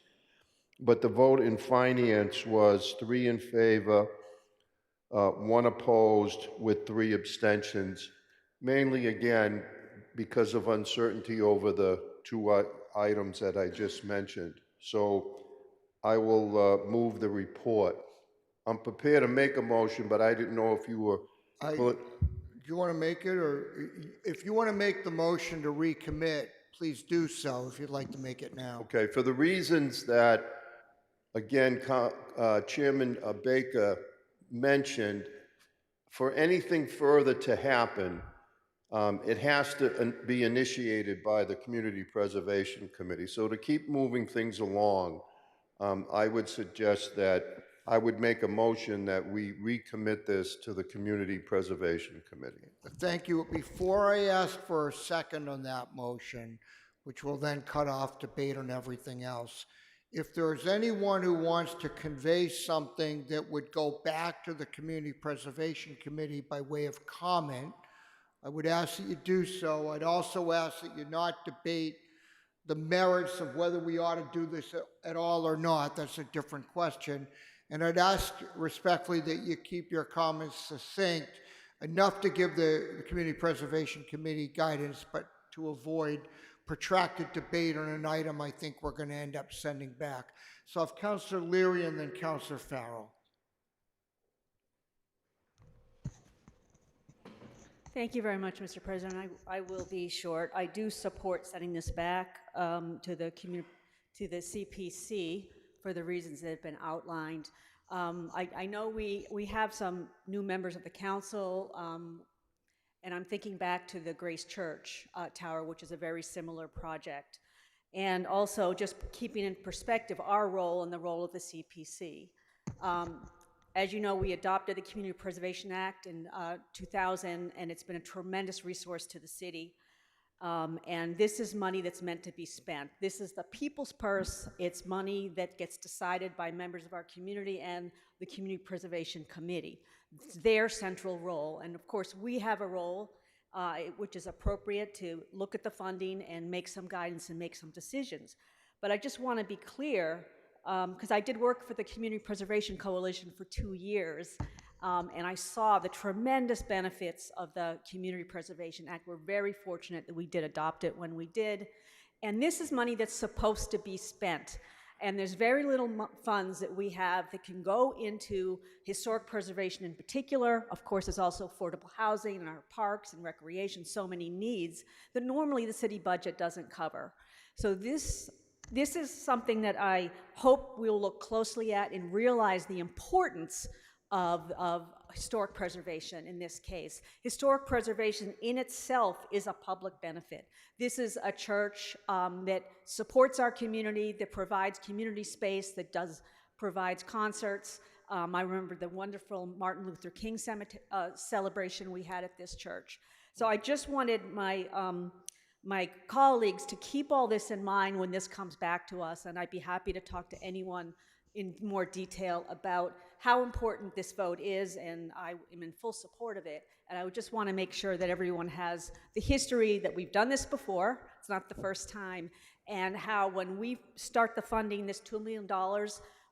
But the vote in Finance was 3 in favor, 1 opposed with 3 abstentions, mainly again because of uncertainty over the 2 items that I just mentioned. So I will move the report. I'm prepared to make a motion, but I didn't know if you were... Do you want to make it, or if you want to make the motion to recommit, please do so if you'd like to make it now. Okay, for the reasons that, again, Chairman Baker mentioned, for anything further to happen, it has to be initiated by the Community Preservation Committee. So to keep moving things along, I would suggest that I would make a motion that we recommit this to the Community Preservation Committee. Thank you. Before I ask for a second on that motion, which will then cut off debate on everything else, if there's anyone who wants to convey something that would go back to the Community Preservation Committee by way of comment, I would ask that you do so. I'd also ask that you not debate the merits of whether we ought to do this at all or not. That's a different question. And I'd ask respectfully that you keep your comments succinct, enough to give the Community Preservation Committee guidance, but to avoid protracted debate on an item I think we're going to end up sending back. So if Councillor Leary and then Councillor Farrell. Thank you very much, Mr. President. I will be short. I do support sending this back to the CPC for the reasons that have been outlined. I know we have some new members of the council, and I'm thinking back to the Grace Church Tower, which is a very similar project. And also just keeping in perspective our role and the role of the CPC. As you know, we adopted the Community Preservation Act in 2000, and it's been a tremendous resource to the city. And this is money that's meant to be spent. This is the people's purse. It's money that gets decided by members of our community and the Community Preservation Committee. It's their central role. And of course, we have a role which is appropriate to look at the funding and make some guidance and make some decisions. But I just want to be clear, because I did work for the Community Preservation Coalition for 2 years, and I saw the tremendous benefits of the Community Preservation Act. We're very fortunate that we did adopt it when we did. And this is money that's supposed to be spent. And there's very little funds that we have that can go into historic preservation in particular. Of course, there's also affordable housing and our parks and recreation, so many needs that normally the city budget doesn't cover. So this is something that I hope we'll look closely at and realize the importance of historic preservation in this case. Historic preservation in itself is a public benefit. This is a church that supports our community, that provides community space, that provides concerts. I remember the wonderful Martin Luther King celebration we had at this church. So I just wanted my colleagues to keep all this in mind when this comes back to us, and I'd be happy to talk to anyone in more detail about how important this vote is, and I am in full support of it. And I would just want to make sure that everyone has the history that we've done this before. It's not the first time. And how when we start the funding, this $2 million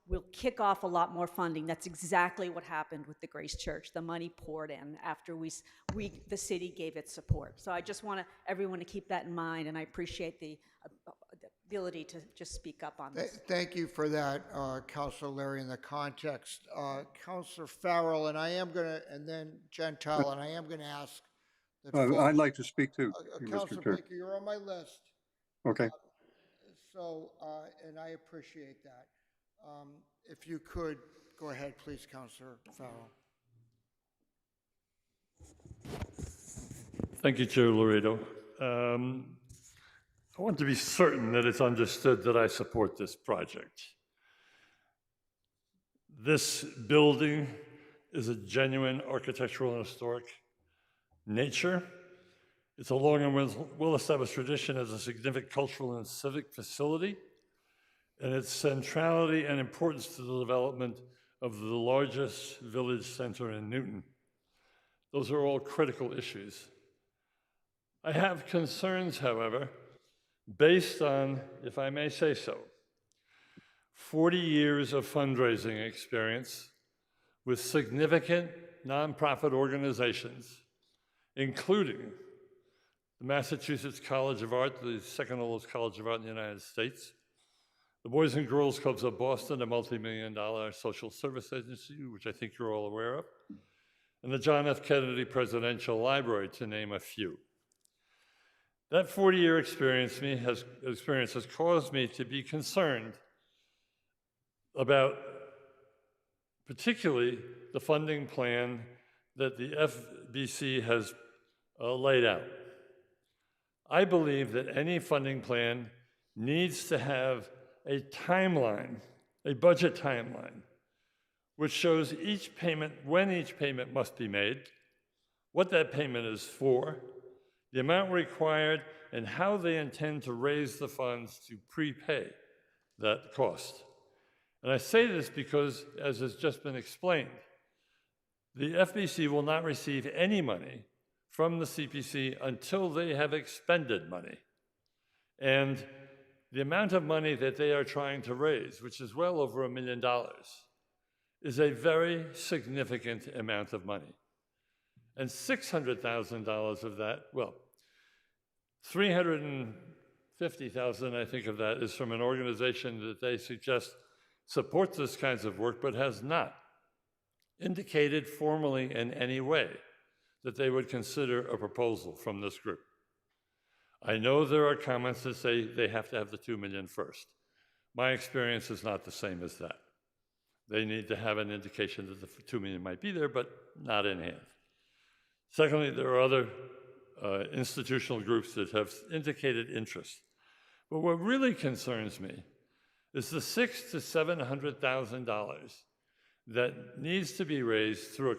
will kick off a lot more funding. That's exactly what happened with the Grace Church. The money poured in after the city gave its support. So I just want everyone to keep that in mind, and I appreciate the ability to just speak up on this. Thank you for that, Councilor Larry, in the context. Councilor Farrell, and and then Gentile, and I am going to ask. I'd like to speak too, Councilor Mr. Chair. Baker, you're on my list. Okay. And I appreciate that. If you could, go ahead, please, Councilor Farrell. Thank you, Chair Laredo. I want to be certain that it's understood that I support this project. This building is a genuine architectural and historic nature. It's a long and well-established tradition as a significant cultural and civic facility, and its centrality and importance to the development of the largest village center in Newton. Those are all critical issues. I have concerns, however, based on, if I may say so, 40 years of fundraising experience with significant nonprofit organizations, including the Massachusetts College of Art, the second oldest college of art in the United States, the Boys and Girls Clubs of Boston, a multi-million-dollar social service agency, which I think you're all aware of, and the John F. Kennedy Presidential Library, to name a few. That 40-year experience has caused me to be concerned about particularly the funding plan that the FBC has laid out. I believe that any funding plan needs to have a timeline, a budget timeline, which shows each payment, when each payment must be made, what that payment is for, the amount required, and how they intend to raise the funds to prepay that cost. And I say this because, as has just been explained, the FBC will not receive any money from the CPC until they have expended money. And the amount of money that they are trying to raise, which is well over $1 million, is a very significant amount of money. And $600,000 of that, well, $350,000, I think, of that is from an organization that they suggest supports this kinds of work, but has not indicated formally in any way that they would consider a proposal from this group. I know there are comments that say they have to have the $2 million first. My experience is not the same as that. They need to have an indication that the $2 million might be there, but not in hand. Secondly, there are other institutional groups that have indicated interest. But what really concerns me is the $600,000 to $700,000 that needs to be raised through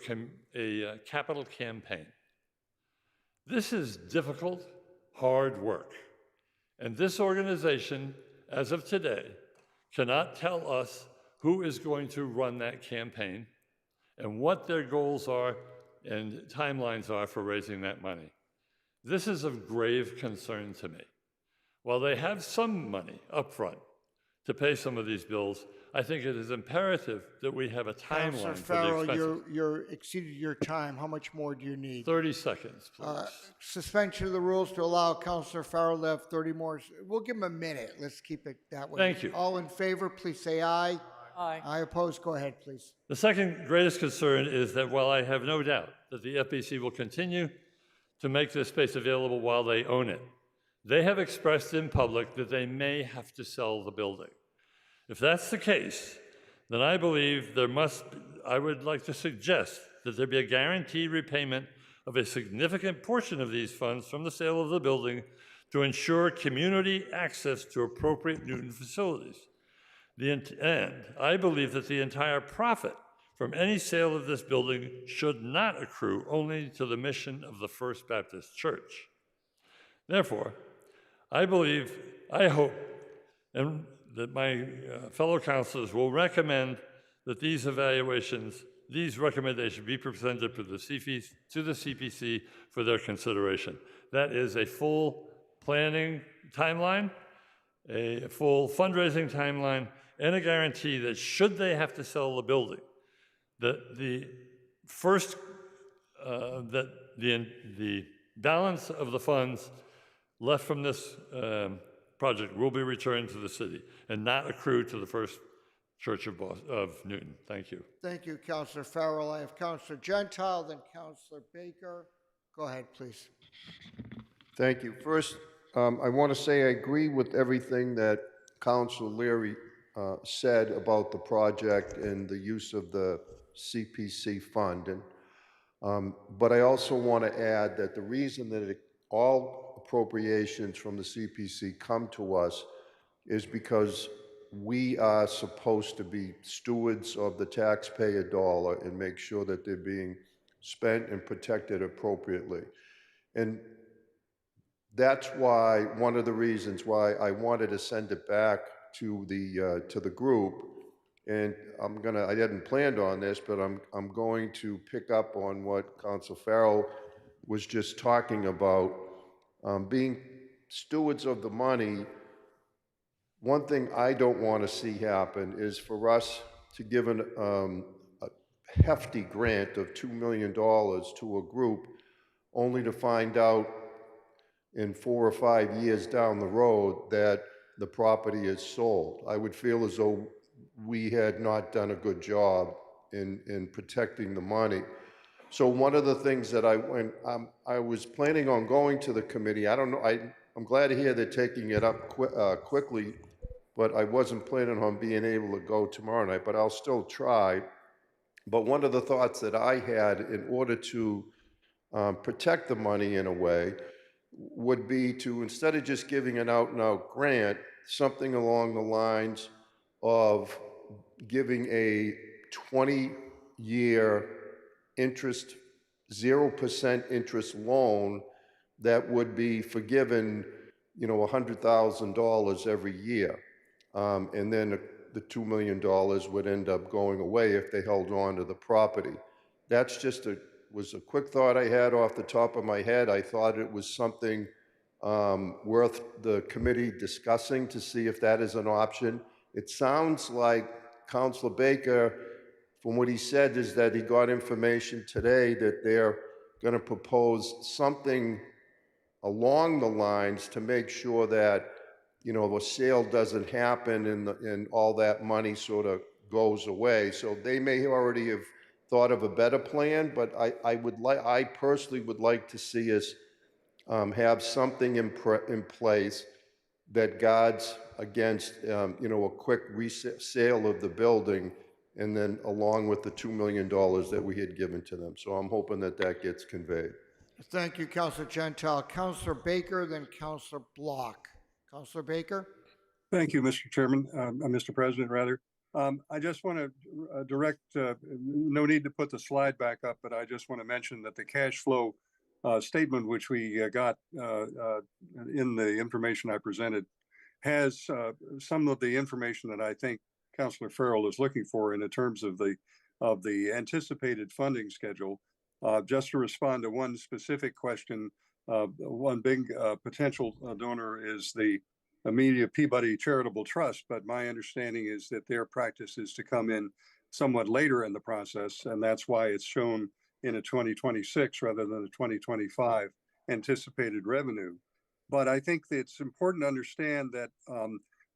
a capital campaign. This is difficult, hard work. And this organization, as of today, cannot tell us who is going to run that campaign and what their goals are and timelines are for raising that money. This is of grave concern to me. While they have some money up front to pay some of these bills, I think it is imperative that we have a timeline Councilor for the Farrell, expenses. you're exceeded your time. How much more do you need? 30 seconds, please. Suspension of the rules to allow Councilor Farrell to have 30 more. We'll give him a minute. Let's keep it that way. Thank you. All in favor, please say aye. Aye. Aye opposed. Go ahead, please. The second greatest concern is that while I have no doubt that the FBC will continue to make this space available while they own it, they have expressed in public that they may have to sell the building. If that's the case, then I believe I would like to suggest that there be a guaranteed repayment of a significant portion of these funds from the sale of the building to ensure community access to appropriate Newton facilities. And I believe that the entire profit from any sale of this building should not accrue only to the mission of the First Baptist Church. Therefore, I hope, and that my fellow councilors will recommend that these recommendations be presented to the CPC for their consideration. That is a full planning timeline, a full fundraising timeline, and a guarantee that should they have to sell the building, that the balance of the funds left from this project will be returned to the city and not accrue to the First Church of Newton. Thank you. Thank you, Councilor Farrell. I have Councilor Gentile, then Councilor Baker. Go ahead, please. Thank you. First, I want to say I agree with everything that Councilor Leary said about the project and the use of the CPC fund. But I also want to add that the reason that all appropriations from the CPC come to us is because we are supposed to be stewards of the taxpayer dollar and make sure that they're being spent and protected appropriately. And that's why, one of the reasons why I wanted to send it back to the group. And I hadn't planned on this, but I'm going to pick up on what Councilor Farrell was just talking about. Being stewards of the money, one thing I don't want to see happen is for us to give a hefty grant of $2 million to a group only to find out in 4 or 5 years down the road that the property is sold. I would feel as though we had not done a good job in protecting the money. So one of the things that I was planning on going to the committee, I don't know, I'm glad to hear they're taking it up quickly, but I wasn't planning on being able to go tomorrow night, but I'll still try. But one of the thoughts that I had in order to protect the money in a way would be to, instead of just giving an out-and-out grant, something along the lines of giving a 20-year interest, 0% interest loan that would be forgiven, $100,000 every year. And then the $2 million would end up going away if they held on to the property. That's just was a quick thought I had off the top of my head. I thought it was something worth the committee discussing to see if that is an option. It sounds like Councilor Baker, from what he said, is that he got information today that they're going to propose something along the lines to make sure that, a sale doesn't happen and all that money sort of goes away. So they may already have thought of a better plan, but I personally would like to see us have something in place that guards against, a quick sale of the building, and then along with the $2 million that we had given to them. So I'm hoping that that gets conveyed. Thank you, Councilor Gentile. Councilor Baker, then Councilor Block. Councilor Baker? Thank you, Mr. Chairman, Mr. President, rather. I just want to direct, no need to put the slide back up, but I just want to mention that the cash flow statement, which we got in the information I presented, has some of the information that I think Councilor Farrell is looking for in terms of the anticipated funding schedule. Just to respond to one specific question, one big potential donor is the Amelia Peabody Charitable Trust, but my understanding is that their practice is to come in somewhat later in the process, and that's why it's shown in a 2026 rather than a 2025 anticipated revenue. But I think that it's important to understand that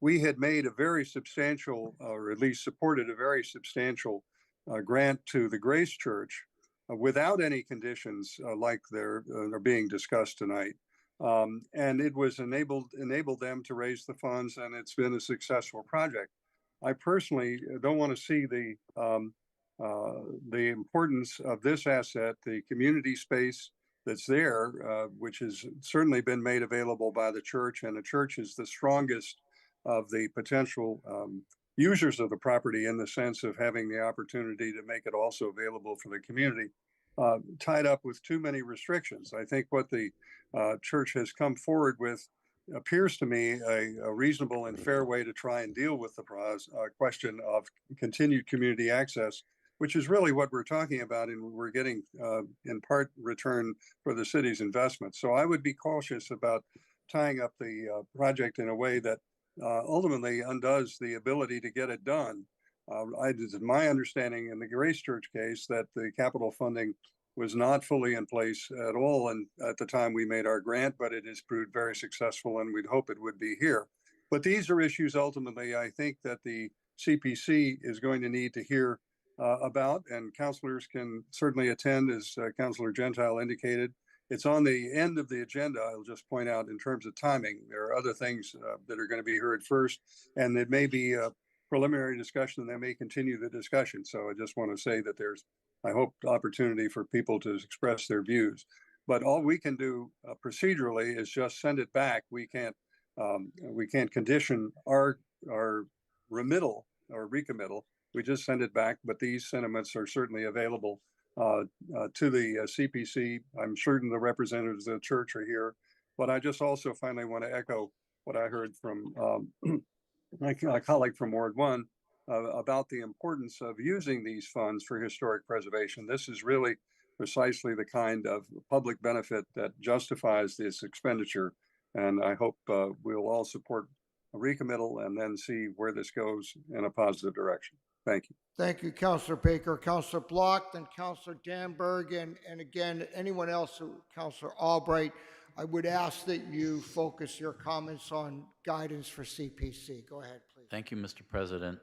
we had made a very substantial, or at least supported a very substantial grant to the Grace Church without any conditions like they're being discussed tonight. And it was enabled them to raise the funds, and it's been a successful project. I personally don't want to see the importance of this asset, the community space that's there, which has certainly been made available by the church, and the church is the strongest of the potential users of the property in the sense of having the opportunity to make it also available for the community, tied up with too many restrictions. I think what the church has come forward with appears to me a reasonable and fair way to try and deal with the question of continued community access, which is really what we're talking about, and we're getting in part return for the city's investment. So I would be cautious about tying up the project in a way that ultimately undoes the ability to get it done. It's my understanding in the Grace Church case that the capital funding was not fully in place at all and at the time we made our grant, but it has proved very successful, and we'd hope it would be here. But these are issues ultimately I think that the CPC is going to need to hear about, and councilors can certainly attend, as Councilor Gentile indicated. It's on the end of the agenda. I'll just point out in terms of timing, there are other things that are going to be heard first, and it may be a preliminary discussion, and they may continue the discussion. So I just want to say that there's, I hope, opportunity for people to express their views. But all we can do procedurally is just send it back. We can't condition our remittal or recommittal. We just send it back. But these sentiments are certainly available to the CPC. I'm certain the representatives of the church are here. But I just also finally want to echo what I heard from my colleague from Ward 1 about the importance of using these funds for historic preservation. This is really precisely the kind of public benefit that justifies this expenditure. And I hope we'll all support a recommittal and then see where this goes in a positive direction. Thank you. Thank you, Councilor Baker. Councilor Block, then Councilor Danberg, and again, anyone else, Councilor Albright, I would ask that you focus your comments on guidance for CPC. Go ahead, please. Thank you, Mr. President.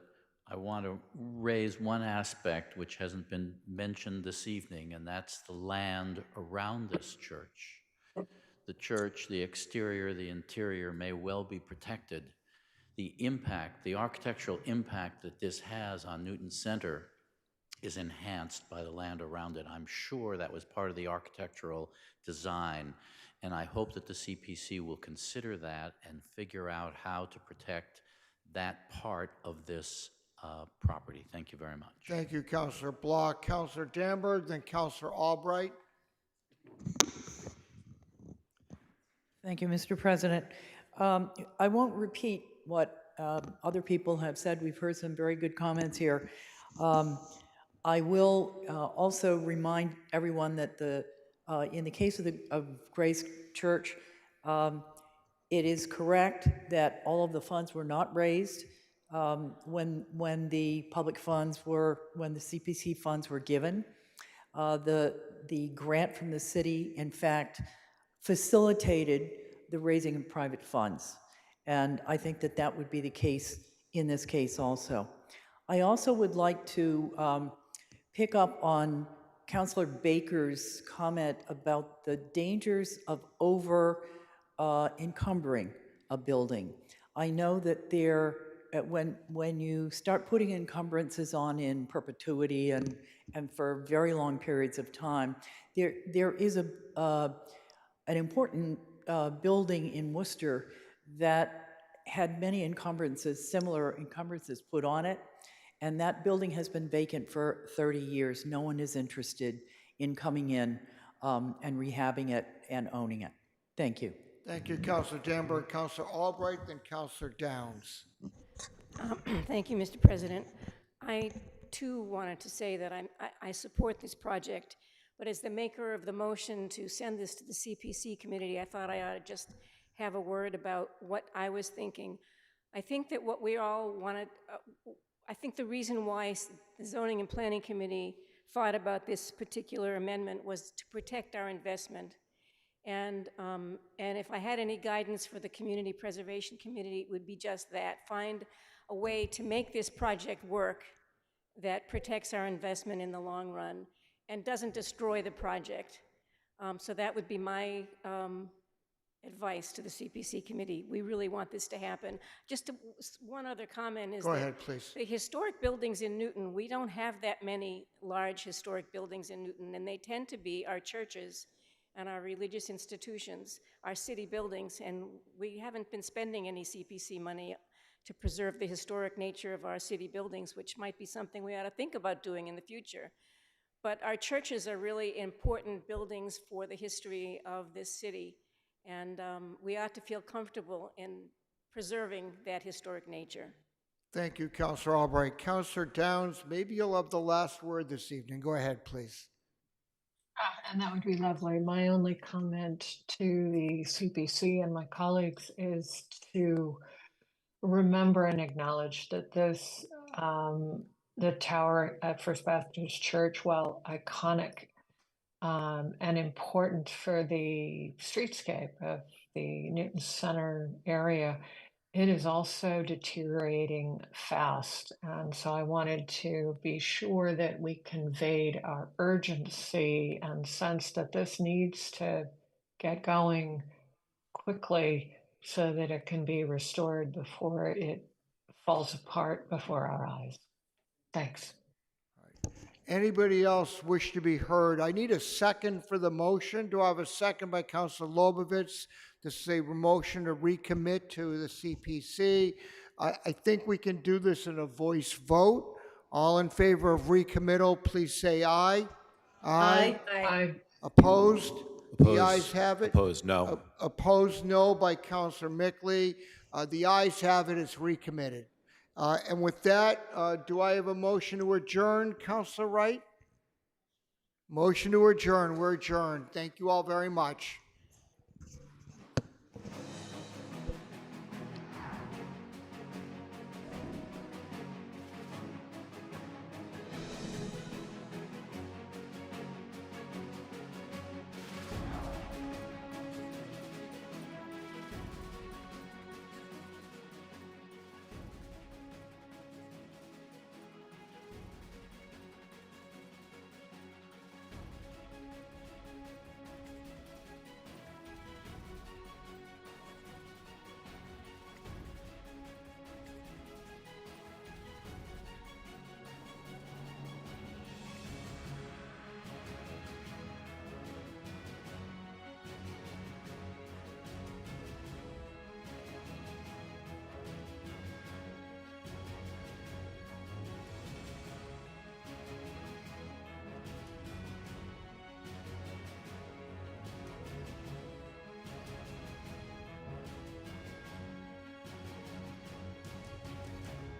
I want to raise one aspect which hasn't been mentioned this evening, and that's the land around this church. the church, the exterior, the interior may well be protected. The impact, the architectural impact that this has on Newton Center is enhanced by the land around it. I'm sure that was part of the architectural design, and I hope that the CPC will consider that and figure out how to protect that part of this property. Thank you very much. Thank you, Councilor Block. Councilor Danberg, then Councilor Albright. Thank you, Mr. President. I won't repeat what other people have said. We've heard some very good comments here. I will also remind everyone that in the case of Grace Church, it is correct that all of the funds were not raised when the public funds when the CPC funds were given. The grant from the city, in fact, facilitated the raising of private funds. And I think that that would be the case in this case also. I also would like to pick up on Councilor Baker's comment about the dangers of encumbering a building. I know that when you start putting encumbrances on in perpetuity and for very long periods of time, there is an important building in Worcester that had many encumbrances, similar encumbrances put on it, and that building has been vacant for 30 years. No one is interested in coming in and rehabbing it and owning it. Thank you. Thank you, Councilor Danberg. Councilor Albright, then Councilor Downs. Thank you, Mr. President. I, too, wanted to say that I support this project, but as the maker of the motion to send this to the CPC committee, I thought I ought to just have a word about what I was thinking. I think that what we all wanted, I think the reason why the Zoning and Planning Committee thought about this particular amendment was to protect our investment. And if I had any guidance for the Community Preservation Committee, it would be just that. Find a way to make this project work that protects our investment in the long run and doesn't destroy the project. So that would be my advice to the CPC committee. We really want this to happen. Just one other comment is Go ahead, please. The historic buildings in Newton, we don't have that many large historic buildings in Newton, and they tend to be our churches and our religious institutions, our city buildings, and we haven't been spending any CPC money to preserve the historic nature of our city buildings, which might be something we ought to think about doing in the future. But our churches are really important buildings for the history of this city, and we ought to feel comfortable in preserving that historic nature. Thank you, Councilor Albright. Councilor Downs, maybe you'll have the last word this evening. Go ahead, please. And that would be lovely. My only comment to the CPC and my colleagues is to remember and acknowledge that this, the tower at First Baptist Church, while iconic and important for the streetscape of the Newton Center area, it is also deteriorating fast. And so I wanted to be sure that we conveyed our urgency and sense that this needs to get going quickly so that it can be restored before it falls apart before our eyes. Thanks. Anybody else wish to be heard? I need a second for the motion. Do I have a second by Councilor Lobovitz? This is a motion to recommit to the CPC. I think we can do this in a voice vote. All in favor of recommittal, please say aye. Aye. Aye. Opposed? Opposed. The ayes have it. Opposed, no. Opposed, no by Councilor Mickley. The ayes have it, it's recommitted. And with that, do I have a motion to adjourn, Councilor Wright? Motion to adjourn, we're adjourned. Thank you all very much.